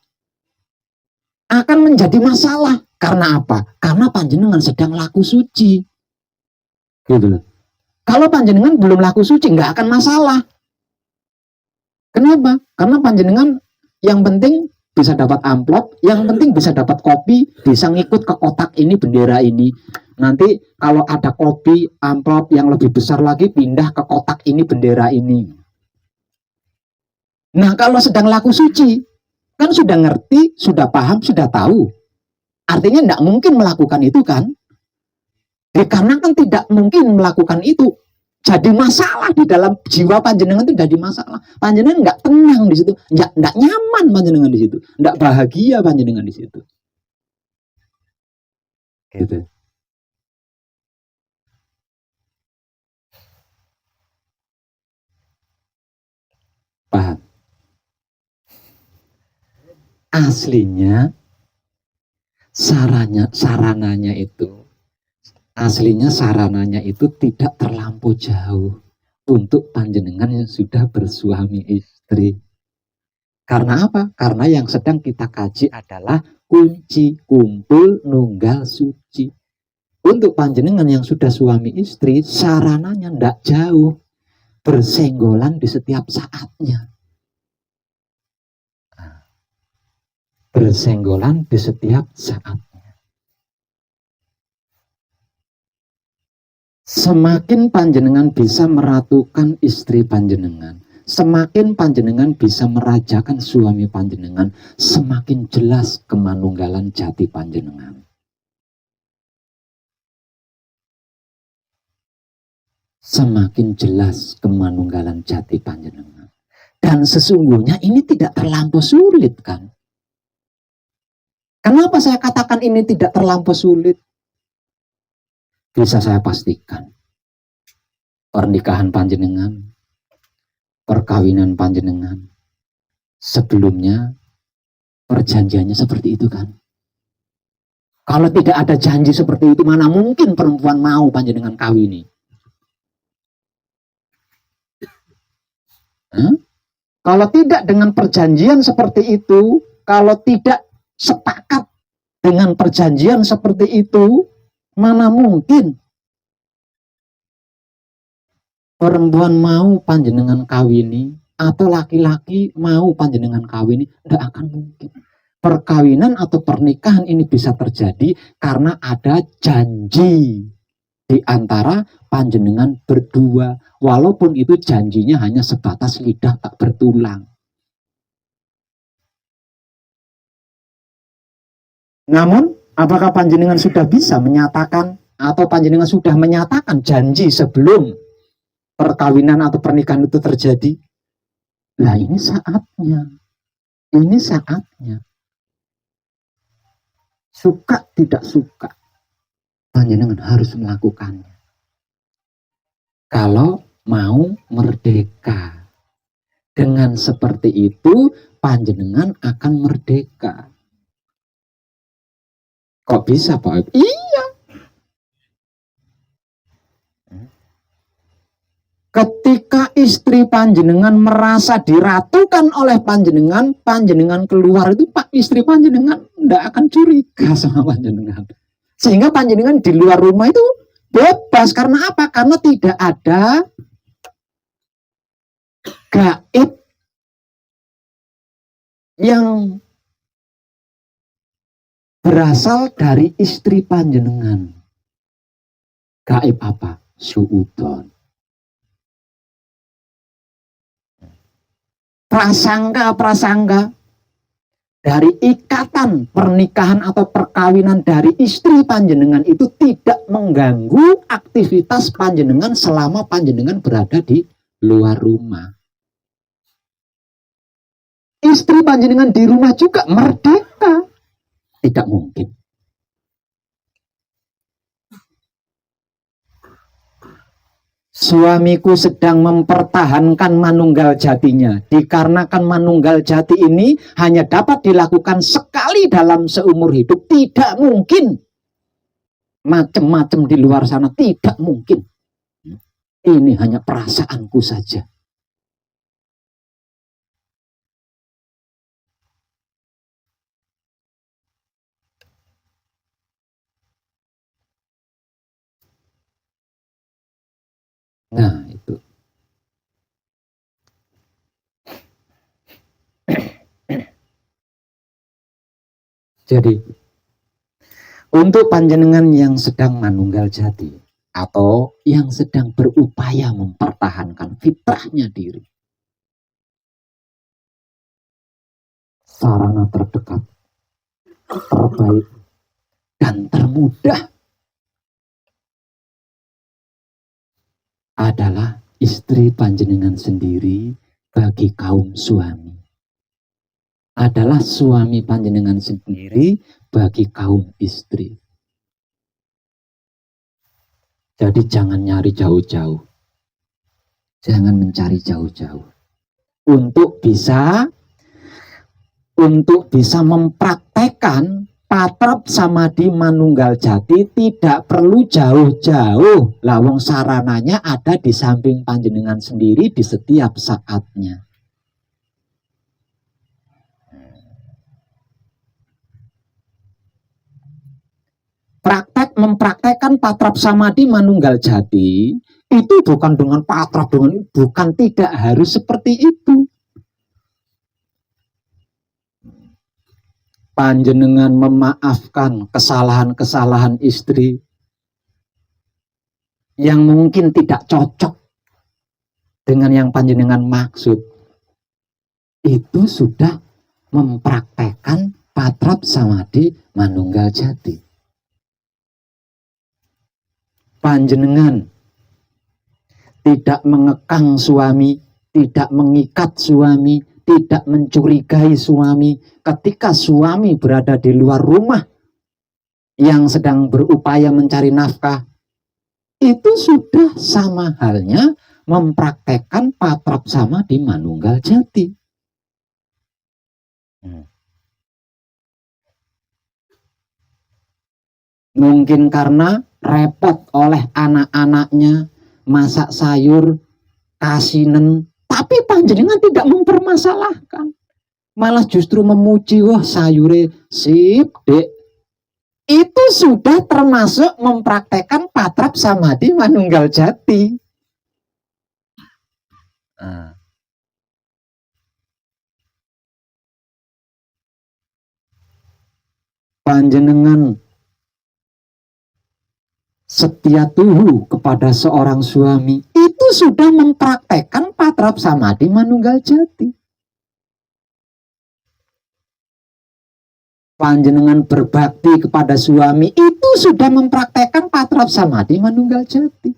Akan menjadi masalah. Karena apa? Karena panjenengan sedang laku suci. Gitu loh. Kalau panjenengan belum laku suci, nggak akan masalah. Kenapa? Karena panjenengan yang penting bisa dapat amplop, yang penting bisa dapat kopi, bisa ngikut ke kotak ini, bendera ini. Nanti kalau ada kopi, amplop yang lebih besar lagi, pindah ke kotak ini, bendera ini. Nah, kalau sedang laku suci, kan sudah ngerti, sudah paham, sudah tahu. Artinya tidak mungkin melakukan itu kan? Karena kan tidak mungkin melakukan itu. Jadi masalah di dalam jiwa panjenengan itu jadi masalah. Panjenengan nggak tenang di situ, nggak nyaman panjenengan di situ, nggak bahagia panjenengan di situ. Gitu. Paham? Aslinya sarananya itu tidak terlampau jauh untuk panjenengan yang sudah bersuami istri. Karena apa? Karena yang sedang kita kaji adalah kunci kumpul nunggal suci. Untuk panjenengan yang sudah suami istri, sarananya tidak jauh, bersenggolan di setiap saatnya. Bersenggolan di setiap saatnya. Semakin panjenengan bisa meratukan istri panjenengan, semakin panjenengan bisa merajakan suami panjenengan, semakin jelas kemanunggalan jati panjenengan. Semakin jelas kemanunggalan jati panjenengan. Dan sesungguhnya ini tidak terlampau sulit kan? Kenapa saya katakan ini tidak terlampau sulit? Bisa saya pastikan. Pernikahan panjenengan, perkawinan panjenengan, sebelumnya perjanjiannya seperti itu kan? Kalau tidak ada janji seperti itu, mana mungkin perempuan mau panjenengan kawini? Kalau tidak dengan perjanjian seperti itu, kalau tidak sepakat dengan perjanjian seperti itu, mana mungkin perempuan mau panjenengan kawini atau laki-laki mau panjenengan kawini? Tidak akan mungkin. Perkawinan atau pernikahan ini bisa terjadi karena ada janji di antara panjenengan berdua, walaupun itu janjinya hanya sebatas lidah tak bertulang. Namun, apakah panjenengan sudah bisa menyatakan atau panjenengan sudah menyatakan janji sebelum perkawinan atau pernikahan itu terjadi? Nah, ini saatnya. Ini saatnya. Suka tidak suka, panjenengan harus melakukannya. Kalau mau merdeka. Dengan seperti itu, panjenengan akan merdeka. Kok bisa Pak? Iya. Ketika istri panjenengan merasa diratukan oleh panjenengan, panjenengan keluar itu Pak istri panjenengan tidak akan curiga sama panjenengan. Sehingga panjenengan di luar rumah itu bebas. Karena apa? Karena tidak ada gaib yang berasal dari istri panjenengan. Gaib apa? Suudon. Prasangka-prasangka dari ikatan pernikahan atau perkawinan dari istri panjenengan itu tidak mengganggu aktivitas panjenengan selama panjenengan berada di luar rumah. Istri panjenengan di rumah juga merdeka. Tidak mungkin. Suamiku sedang mempertahankan manunggal jatinya. Dikarenakan manunggal jati ini hanya dapat dilakukan sekali dalam seumur hidup. Tidak mungkin. Macam-macam di luar sana tidak mungkin. Ini hanya perasaanku saja. Nah, itu. Jadi, untuk panjenengan yang sedang manunggal jati atau yang sedang berupaya mempertahankan fitrahnya diri, sarana terdekat, terbaik, dan termudah adalah istri panjenengan sendiri bagi kaum suami. Adalah suami panjenengan sendiri bagi kaum istri. Jadi jangan nyari jauh-jauh. Jangan mencari jauh-jauh. Untuk bisa mempraktekkan patrap samadhi manunggal jati tidak perlu jauh-jauh. Lawang sarananya ada di samping panjenengan sendiri di setiap saatnya. Mempraktekkan patrap samadhi manunggal jati itu bukan dengan patrap, bukan, tidak harus seperti itu. Panjenengan memaafkan kesalahan-kesalahan istri yang mungkin tidak cocok dengan yang panjenengan maksud, itu sudah mempraktekkan patrap samadhi manunggal jati. Panjenengan tidak mengekang suami, tidak mengikat suami, tidak mencurigai suami ketika suami berada di luar rumah yang sedang berupaya mencari nafkah. Itu sudah sama halnya mempraktekkan patrap samadhi manunggal jati. Mungkin karena repot oleh anak-anaknya, masak sayur, kasinen, tapi panjenengan tidak mempermasalahkan. Malah justru memuji, wah sayure sip, Dek. Itu sudah termasuk mempraktekkan patrap samadhi manunggal jati. Panjenengan setia tuhu kepada seorang suami, itu sudah mempraktekkan patrap samadhi manunggal jati. Panjenengan berbakti kepada suami, itu sudah mempraktekkan patrap samadhi manunggal jati.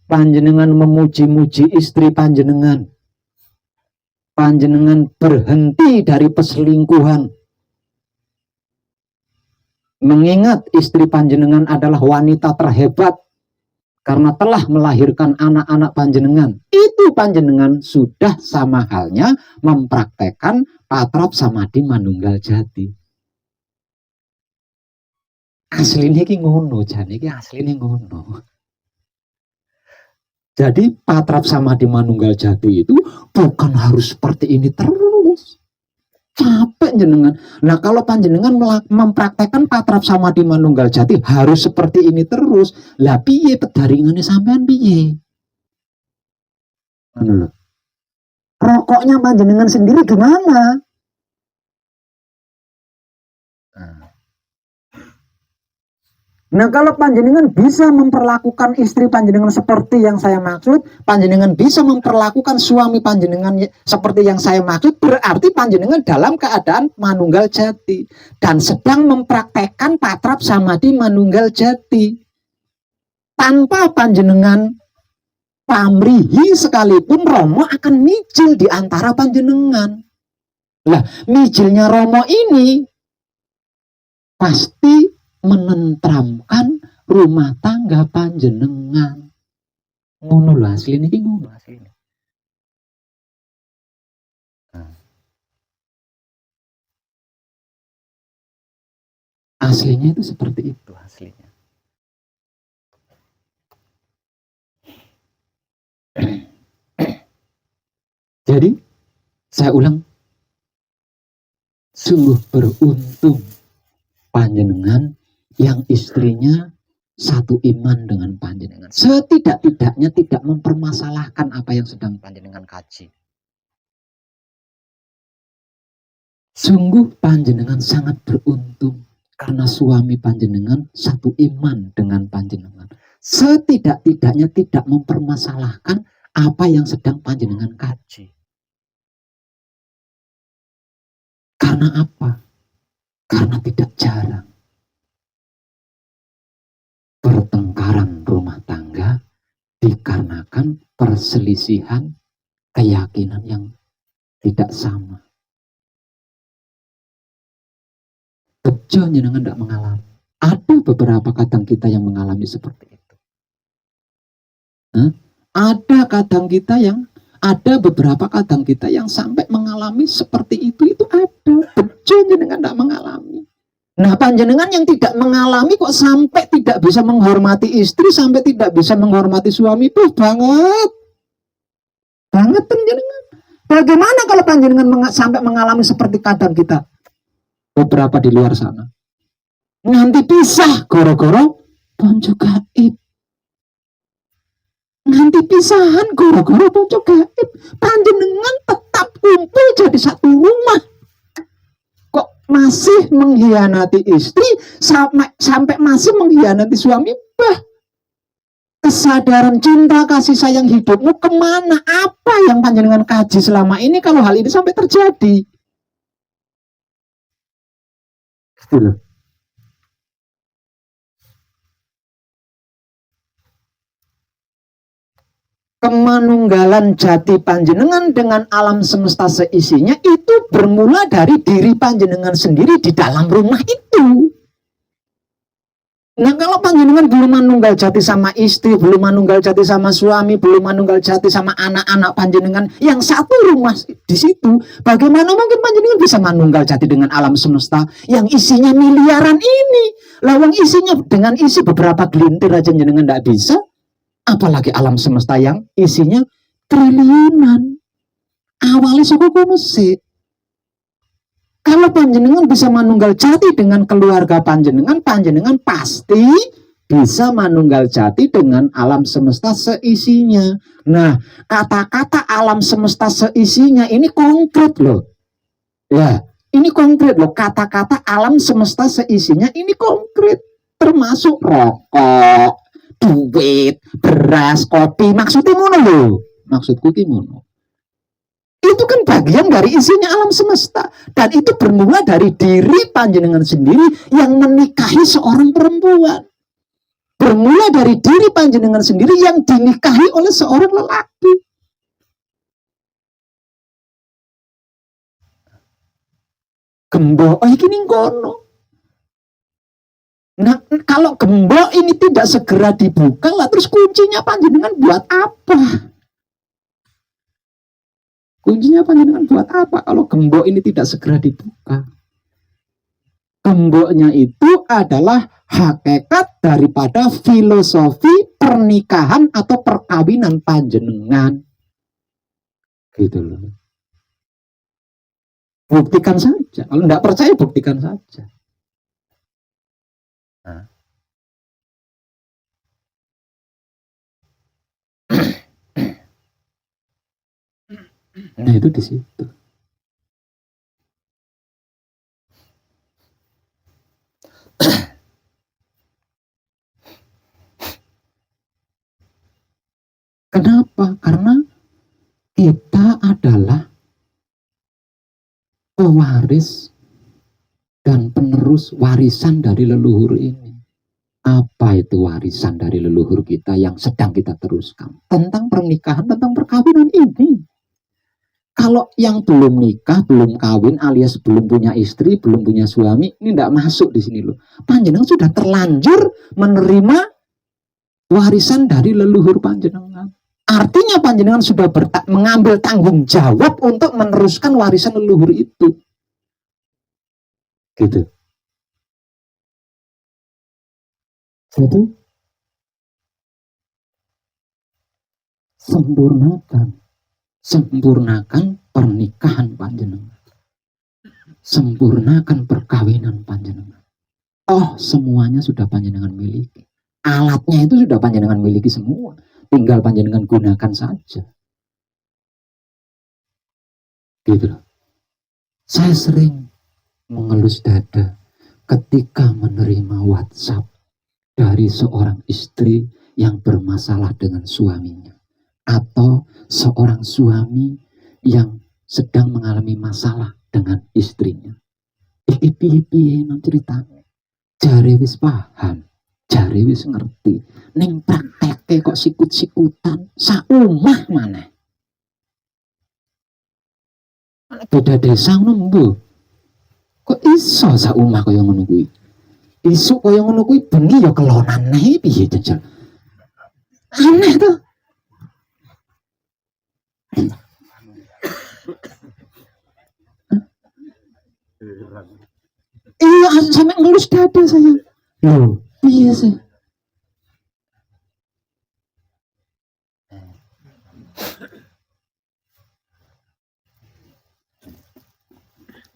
Panjenengan memuji-muji istri panjenengan, panjenengan berhenti dari perselingkuhan, mengingat istri panjenengan adalah wanita terhebat karena telah melahirkan anak-anak panjenengan, itu panjenengan sudah sama halnya mempraktekkan patrap samadhi manunggal jati. Asline iki ngono, jane iki asline ngono. Jadi patrap samadhi manunggal jati itu bukan harus seperti ini terus. Capek jenengan. Nah kalau panjenengan mempraktekkan patrap samadhi manunggal jati harus seperti ini terus. Lah piye pedaringannya sampean piye? Rokoknya panjenengan sendiri gimana? Nah kalau panjenengan bisa memperlakukan istri panjenengan seperti yang saya maksud, panjenengan bisa memperlakukan suami panjenengan seperti yang saya maksud, berarti panjenengan dalam keadaan manunggal jati dan sedang mempraktekkan patrap samadhi manunggal jati. Tanpa panjenengan pamrihi sekalipun Romo akan mijil di antara panjenengan. Lah mijilnya Romo ini pasti menentramkan rumah tangga panjenengan. Ngono lho asline iki ngono asline. Aslinya itu seperti itu aslinya. Jadi saya ulang, sungguh beruntung panjenengan yang istrinya satu iman dengan panjenengan. Setidak-tidaknya tidak mempermasalahkan apa yang sedang panjenengan kaji. Sungguh panjenengan sangat beruntung karena suami panjenengan satu iman dengan panjenengan. Setidak-tidaknya tidak mempermasalahkan apa yang sedang panjenengan kaji. Karena apa? Karena tidak jarang pertengkaran rumah tangga dikarenakan perselisihan keyakinan yang tidak sama. Bejo jenengan tidak mengalami. Ada beberapa kadang kita yang mengalami seperti itu. Ada beberapa kadang kita yang sampai mengalami seperti itu ada. Bejo jenengan tidak mengalami. Nah panjenengan yang tidak mengalami kok sampai tidak bisa menghormati istri, sampai tidak bisa menghormati suami, tuh banget panjenengan. Bagaimana kalau panjenengan sampai mengalami seperti kadang kita beberapa di luar sana? Nanti pisah goro-goro bonjo gaib. Nanti pisahan goro-goro bonjo gaib. Panjenengan tetap kumpul jadi satu rumah. Masih mengkhianati istri sampai masih mengkhianati suami. Bah, kesadaran cinta kasih sayang hidupmu kemana? Apa yang panjenengan kaji selama ini kalau hal ini sampai terjadi? Kemanunggalan jati panjenengan dengan alam semesta seisinya itu bermula dari diri panjenengan sendiri di dalam rumah itu. Nah kalau panjenengan belum manunggal jati sama istri, belum manunggal jati sama suami, belum manunggal jati sama anak-anak panjenengan yang satu rumah di situ, bagaimana mungkin panjenengan bisa manunggal jati dengan alam semesta yang isinya miliaran ini? Lawang isinya dengan isi beberapa gelintir aja jenengan tidak bisa. Apalagi alam semesta yang isinya triliunan. Awalnya suku kono sih. Kalau panjenengan bisa manunggal jati dengan keluarga panjenengan, panjenengan pasti bisa manunggal jati dengan alam semesta seisinya. Nah, kata-kata alam semesta seisinya ini konkret loh. Ya, ini konkret loh. Kata-kata alam semesta seisinya ini konkret. Termasuk rokok, duit, beras, kopi, maksudnya ngono loh. Maksudku ki ngono. Itu kan bagian dari isinya alam semesta. Dan itu bermula dari diri panjenengan sendiri yang menikahi seorang perempuan. Bermula dari diri panjenengan sendiri yang dinikahi oleh seorang lelaki. Gembok ini ngono. Nah, kalau gembok ini tidak segera dibuka, lah terus kuncinya panjenengan buat apa? Kuncinya panjenengan buat apa kalau gembok ini tidak segera dibuka? Gemboknya itu adalah hakikat daripada filosofi pernikahan atau perkawinan panjenengan. Gitu loh. Buktikan saja. Kalau tidak percaya, buktikan saja. Nah itu di situ. Kenapa? Karena kita adalah pewaris dan penerus warisan dari leluhur ini. Apa itu warisan dari leluhur kita yang sedang kita teruskan? Tentang pernikahan, tentang perkawinan ini. Kalau yang belum nikah, belum kawin alias belum punya istri, belum punya suami, ini tidak masuk di sini loh. Panjenengan sudah terlanjur menerima warisan dari leluhur panjenengan. Artinya panjenengan sudah mengambil tanggung jawab untuk meneruskan warisan leluhur itu. Gitu. Jadi sempurnakan pernikahan panjenengan, sempurnakan perkawinan panjenengan. Oh, semuanya sudah panjenengan miliki, alatnya itu sudah panjenengan miliki semua, tinggal panjenengan gunakan saja. Gitu loh. Saya sering mengelus dada ketika menerima WhatsApp dari seorang istri yang bermasalah dengan suaminya, atau seorang suami yang sedang mengalami masalah dengan istrinya. Piye ceritanya? Jare wis paham, jare wis ngerti. Ning prakteke kok sikut-sikutan, saumah maneh. Beda desa ngono. Kok iso saumah kaya ngono kuwi? Isuk kaya ngono kuwi bengi ya kelonan neh piye jajal. Aneh tuh. Iya, sampai ngelus dada saya. Loh, iya sih.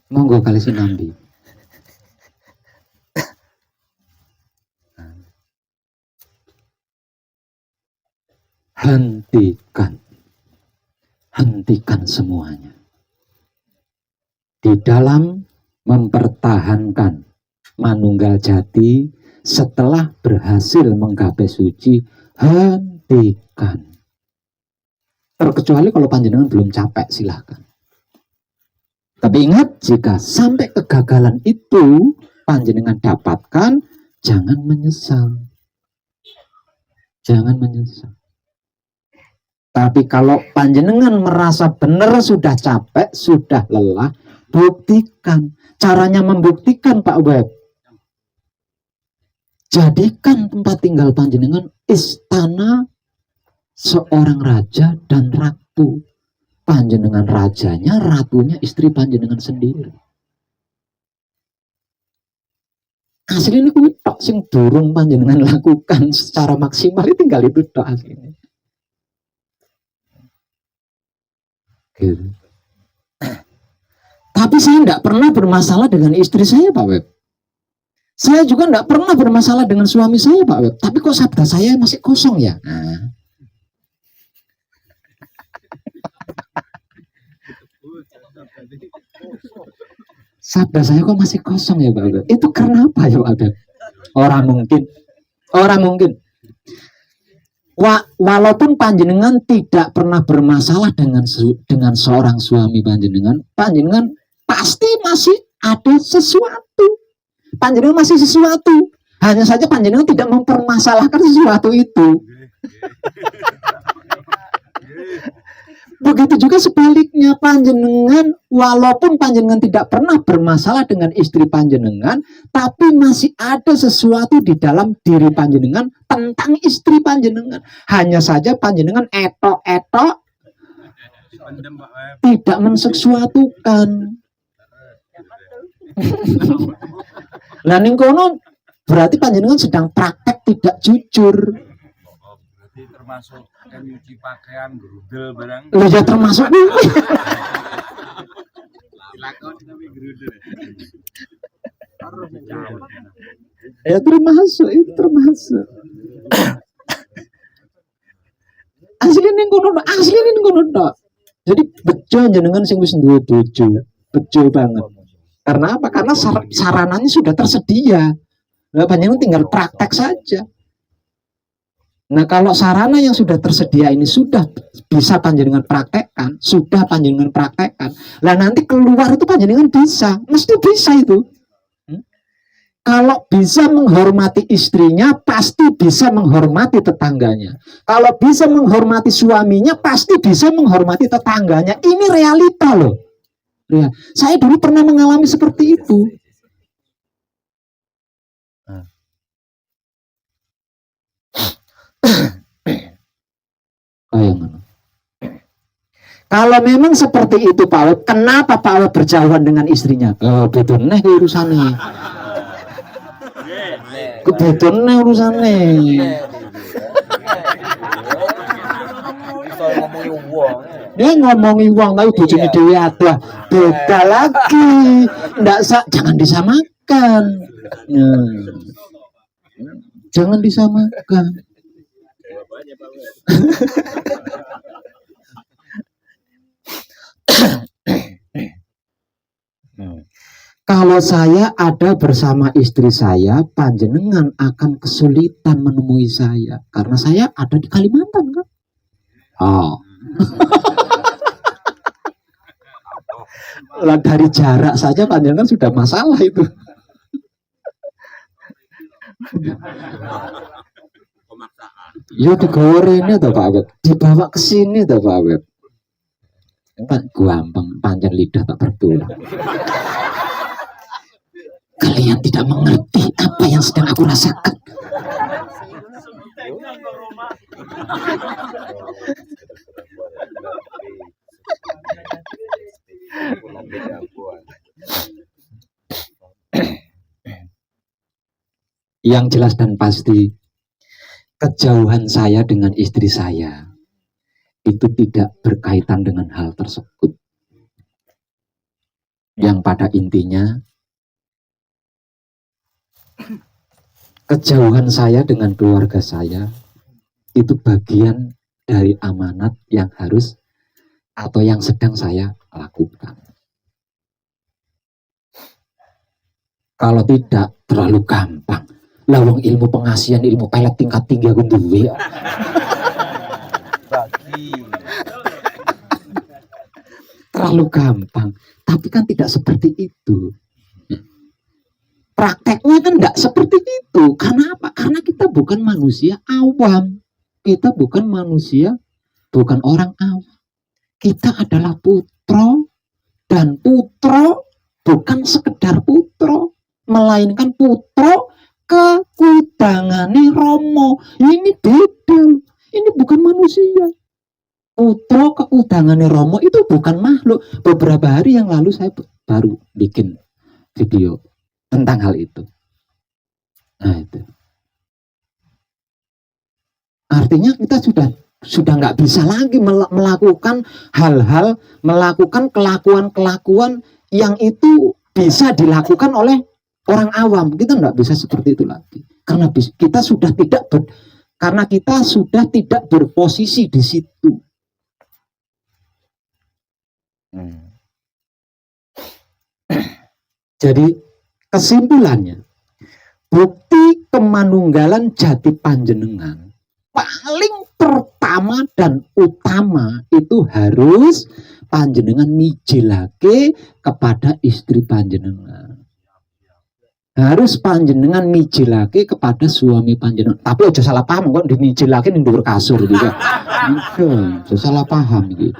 Monggo kali sinambi. Hentikan semuanya. Di dalam mempertahankan manunggal jati setelah berhasil menggapai suci, hentikan. Terkecuali kalau panjenengan belum capek, silahkan. Tapi ingat, jika sampai kegagalan itu panjenengan dapatkan, jangan menyesal. Jangan menyesal. Tapi kalau panjenengan merasa benar sudah capek, sudah lelah, buktikan. Caranya membuktikan Pak Web. Jadikan tempat tinggal panjenengan istana seorang raja dan ratu. Panjenengan rajanya, ratunya istri panjenengan sendiri. Aslinya kuwi tok sing durung panjenengan lakukan secara maksimal, tinggal itu tok aslinya. Gitu. Tapi saya tidak pernah bermasalah dengan istri saya, Pak Web. Saya juga tidak pernah bermasalah dengan suami saya, Pak Web. Tapi kok sabda saya masih kosong ya? Nah. Sabda saya kok masih kosong ya, Pak Web. Itu karena apa ya, Pak Web? Orang mungkin. Walaupun panjenengan tidak pernah bermasalah dengan seorang suami panjenengan pasti masih ada sesuatu. Panjenengan masih sesuatu. Hanya saja panjenengan tidak mempermasalahkan sesuatu itu. Begitu juga sebaliknya, panjenengan walaupun panjenengan tidak pernah bermasalah dengan istri panjenengan, tapi masih ada sesuatu di dalam diri panjenengan tentang istri panjenengan. Hanya saja panjenengan etok-etok tidak menseksuatukan. Lah ning kono berarti panjenengan sedang praktek tidak jujur. Berarti termasuk yang nyuci pakaian, gerudel barang. Lho ya termasuk kuwi. Dilakoni tapi gerudel. Ya termasuk, itu termasuk. Asli ning kono tok. Jadi bejo jenengan sing wis duwe bojo, bejo banget. Karena apa? Karena sarananya sudah tersedia. Nah, panjenengan tinggal praktek saja. Nah, kalau sarana yang sudah tersedia ini sudah bisa panjenengan praktekkan, lah nanti keluar itu panjenengan bisa, mesti bisa itu. Kalau bisa menghormati istrinya, pasti bisa menghormati tetangganya. Kalau bisa menghormati suaminya, pasti bisa menghormati tetangganya. Ini realita loh. Ya, saya dulu pernah mengalami seperti itu. Kalau memang seperti itu Pak Awet, kenapa Pak Awet berjauhan dengan istrinya? Betul nih urusannya. Kebetulan urusannya. Dia ngomongi uang tapi bojone dhewe ada. Beda lagi. Jangan disamakan. Jangan disamakan. Kalau saya ada bersama istri saya, panjenengan akan kesulitan menemui saya karena saya ada di Kalimantan kan. Lah dari jarak saja panjenengan sudah masalah itu. Yo digoreng atau Pak Awet, dibawa ke sini atau Pak Awet. Gampang, panjang lidah tak bertulang. Kalian tidak mengerti apa yang sedang aku rasakan. Yang jelas dan pasti, kejauhan saya dengan istri saya itu tidak berkaitan dengan hal tersebut. Yang pada intinya, kejauhan saya dengan keluarga saya itu bagian dari amanat yang harus atau yang sedang saya lakukan. Kalau tidak, terlalu gampang. Lawang ilmu pengasihan, ilmu pelet tingkat tinggi aku duwe. Terlalu gampang. Tapi kan tidak seperti itu. Prakteknya kan tidak seperti itu. Karena apa? Karena kita bukan manusia awam. Kita bukan manusia, bukan orang awam. Kita adalah putro, dan putro bukan sekedar putro, melainkan putro kekudangane Romo. Ini beda. Ini bukan manusia. Putro keudangane Romo itu bukan makhluk. Beberapa hari yang lalu saya baru bikin video tentang hal itu. Nah itu. Artinya kita sudah nggak bisa lagi melakukan hal-hal, melakukan kelakuan-kelakuan yang itu bisa dilakukan oleh orang awam. Kita nggak bisa seperti itu lagi. Karena kita sudah tidak berposisi di situ. Jadi kesimpulannya, bukti kemanunggalan jati panjenengan paling pertama dan utama itu harus panjenengan mijilake kepada istri panjenengan. Harus panjenengan mijilake kepada suami panjenengan. Tapi aja salah paham kok dimijilake ning dhuwur kasur gitu. Aja salah paham gitu.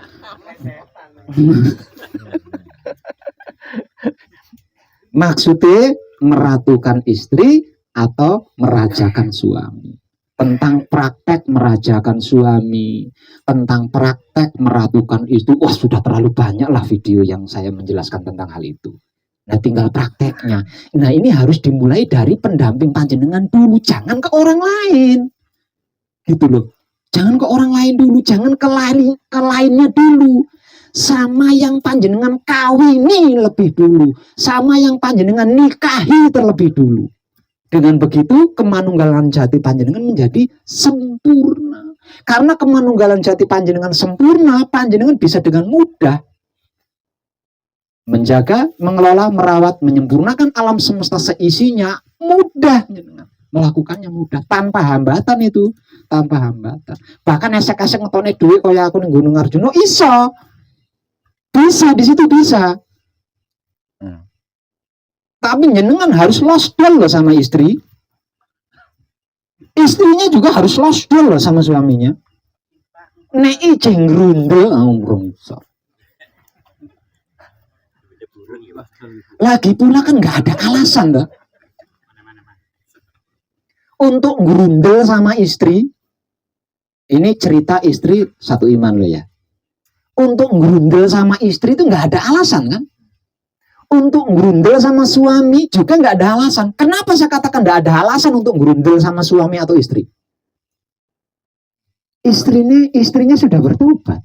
Maksudnya meratukan istri atau merajakan suami. Tentang praktek merajakan suami, tentang praktek meratukan istri, wah sudah terlalu banyak lah video yang saya menjelaskan tentang hal itu. Nah tinggal prakteknya. Nah ini harus dimulai dari pendamping panjenengan dulu, jangan ke orang lain. Gitu loh. Jangan ke orang lain dulu, jangan ke lainnya dulu. Sama yang panjenengan kawini lebih dulu, sama yang panjenengan nikahi terlebih dulu. Dengan begitu kemanunggalan jati panjenengan menjadi sempurna. Karena kemanunggalan jati panjenengan sempurna, panjenengan bisa dengan mudah menjaga, mengelola, merawat, menyempurnakan alam semesta seisinya. Mudah melakukannya, mudah, tanpa hambatan itu, tanpa hambatan. Bahkan esek-esek ngetone duit kaya aku ning Gunung Arjuna iso. Bisa di situ bisa. Tapi jenengan harus losdol loh sama istri. Istrinya juga harus losdol loh sama suaminya. Nek ijeng grundel amrung iso. Lagi pula kan nggak ada alasan dah untuk grundel sama istri. Ini cerita istri satu iman loh ya. Untuk grundel sama istri itu nggak ada alasan kan? Untuk grundel sama suami juga nggak ada alasan. Kenapa saya katakan nggak ada alasan untuk grundel sama suami atau istri? Istrinya sudah bertobat,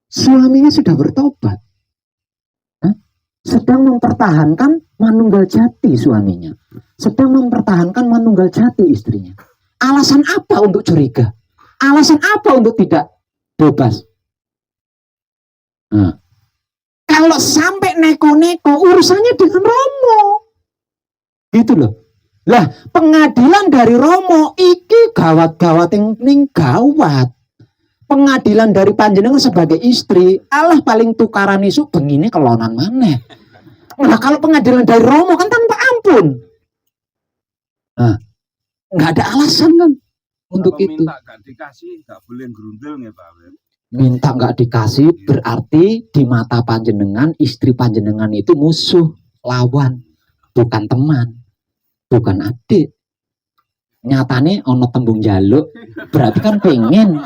suaminya sudah bertobat. Sedang mempertahankan manunggal jati suaminya, sedang mempertahankan manunggal jati istrinya. Alasan apa untuk curiga? Alasan apa untuk tidak bebas? Nah, kalau sampai neko-neko urusannya dengan Romo, gitu loh. Lah pengadilan dari Romo iki gawat-gawat yang gawat. Pengadilan dari panjenengan sebagai istri, Allah paling tukaran isu begini kelonan maneh. Nah kalau pengadilan dari Romo kan tanpa ampun. Nah, nggak ada alasan kan untuk kalau itu. Minta gak dikasih, gak boleh gerundel ya Pak. Minta nggak dikasih berarti di mata panjenengan istri panjenengan itu musuh, lawan, bukan teman, bukan adik. Nyatane ono tembung jaluk, berarti kan pengen.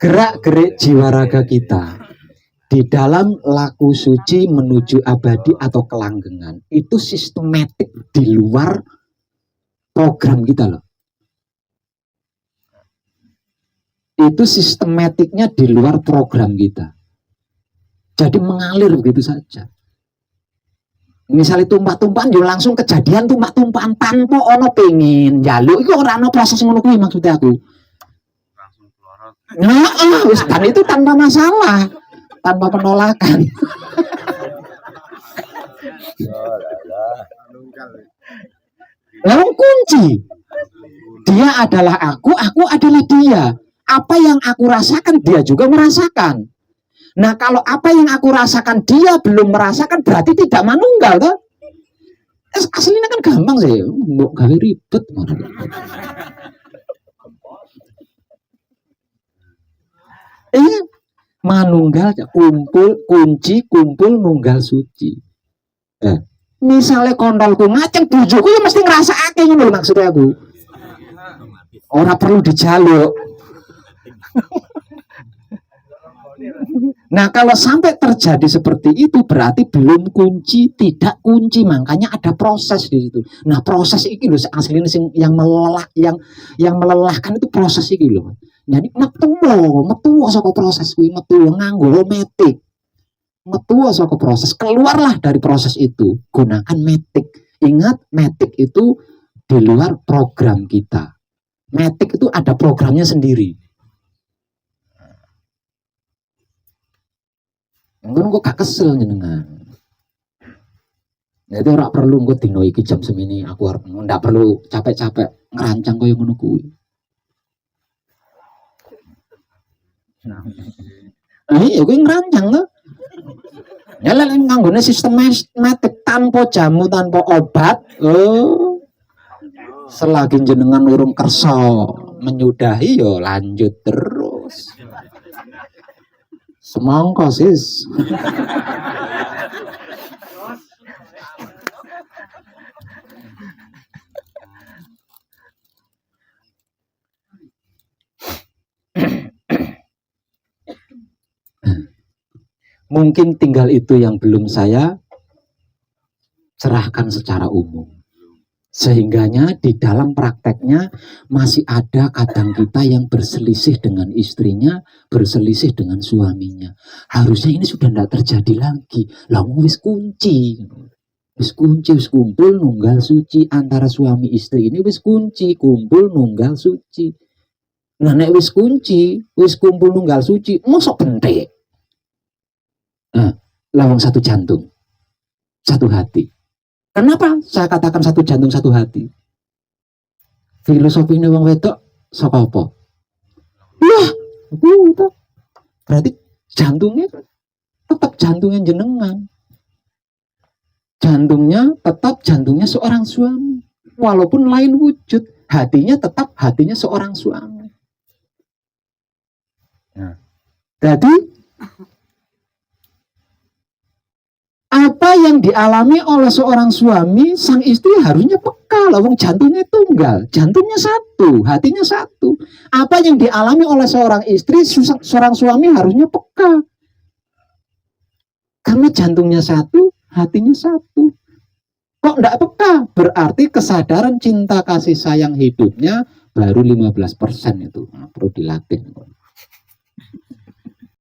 Gerak-gerik jiwa raga kita di dalam laku suci menuju abadi atau kelanggengan itu sistematik di luar program kita loh. Itu sistematiknya di luar program kita. Jadi mengalir begitu saja. Misalnya tumpah-tumpahan yo langsung kejadian tumpah-tumpahan tanpa ono pengen jaluk itu orang ono proses ngono kuwi maksudnya aku. Nah, kan itu tanpa masalah, tanpa penolakan. Lalu kunci, dia adalah aku adalah dia. Apa yang aku rasakan, dia juga merasakan. Nah, kalau apa yang aku rasakan dia belum merasakan, berarti tidak manunggal, toh? Aslinya kan gampang sih, mbok gawe ribet. Manunggal kumpul kunci kumpul nunggal suci. Misalnya kondolku ngaceng bujuku ya mesti ngerasake ngono lho maksudnya aku. Ora perlu dijaluk. Nah kalau sampai terjadi seperti itu berarti belum kunci, tidak kunci, makanya ada proses di situ. Nah proses iki lho aslinya yang melelahkan itu proses iki lho. Jadi metu saka proses kuwi, metu nganggo metik. Metu saka proses, keluarlah dari proses itu, gunakan metik. Ingat metik itu di luar program kita. Metik itu ada programnya sendiri. Engko kok gak kesel jenengan. Jadi ora perlu engko dino iki jam semini aku arep ndak perlu capek-capek ngerancang koyo ngono kuwi. Ya kuwi ngerancang to. Ya lek nganggone sistematik tanpa jamu, tanpa obat. Selagi jenengan urung kersa menyudahi yo lanjut terus. Semangka sis. Mungkin tinggal itu yang belum saya cerahkan secara umum. Sehingganya di dalam prakteknya masih ada kadang kita yang berselisih dengan istrinya, berselisih dengan suaminya. Harusnya ini sudah tidak terjadi lagi. Lah wis kunci. Wis kunci, wis kumpul nunggal suci antara suami istri ini wis kunci, kumpul nunggal suci. Nah nek wis kunci, wis kumpul nunggal suci, mosok bentek. Nah, lawang satu jantung, satu hati. Kenapa saya katakan satu jantung satu hati? Filosofinya wong wedok saka apa? Lah, itu berarti jantungnya tetap jantungnya jenengan. Jantungnya tetap jantungnya seorang suami. Walaupun lain wujud, hatinya tetap hatinya seorang suami. Nah, jadi apa yang dialami oleh seorang suami, sang istri harusnya peka. Wong jantungnya tunggal, jantungnya satu, hatinya satu. Apa yang dialami oleh seorang istri, seorang suami harusnya peka. Karena jantungnya satu, hatinya satu. Kok enggak peka? Berarti kesadaran cinta kasih sayang hidupnya baru 15% itu. Nah, perlu dilatih.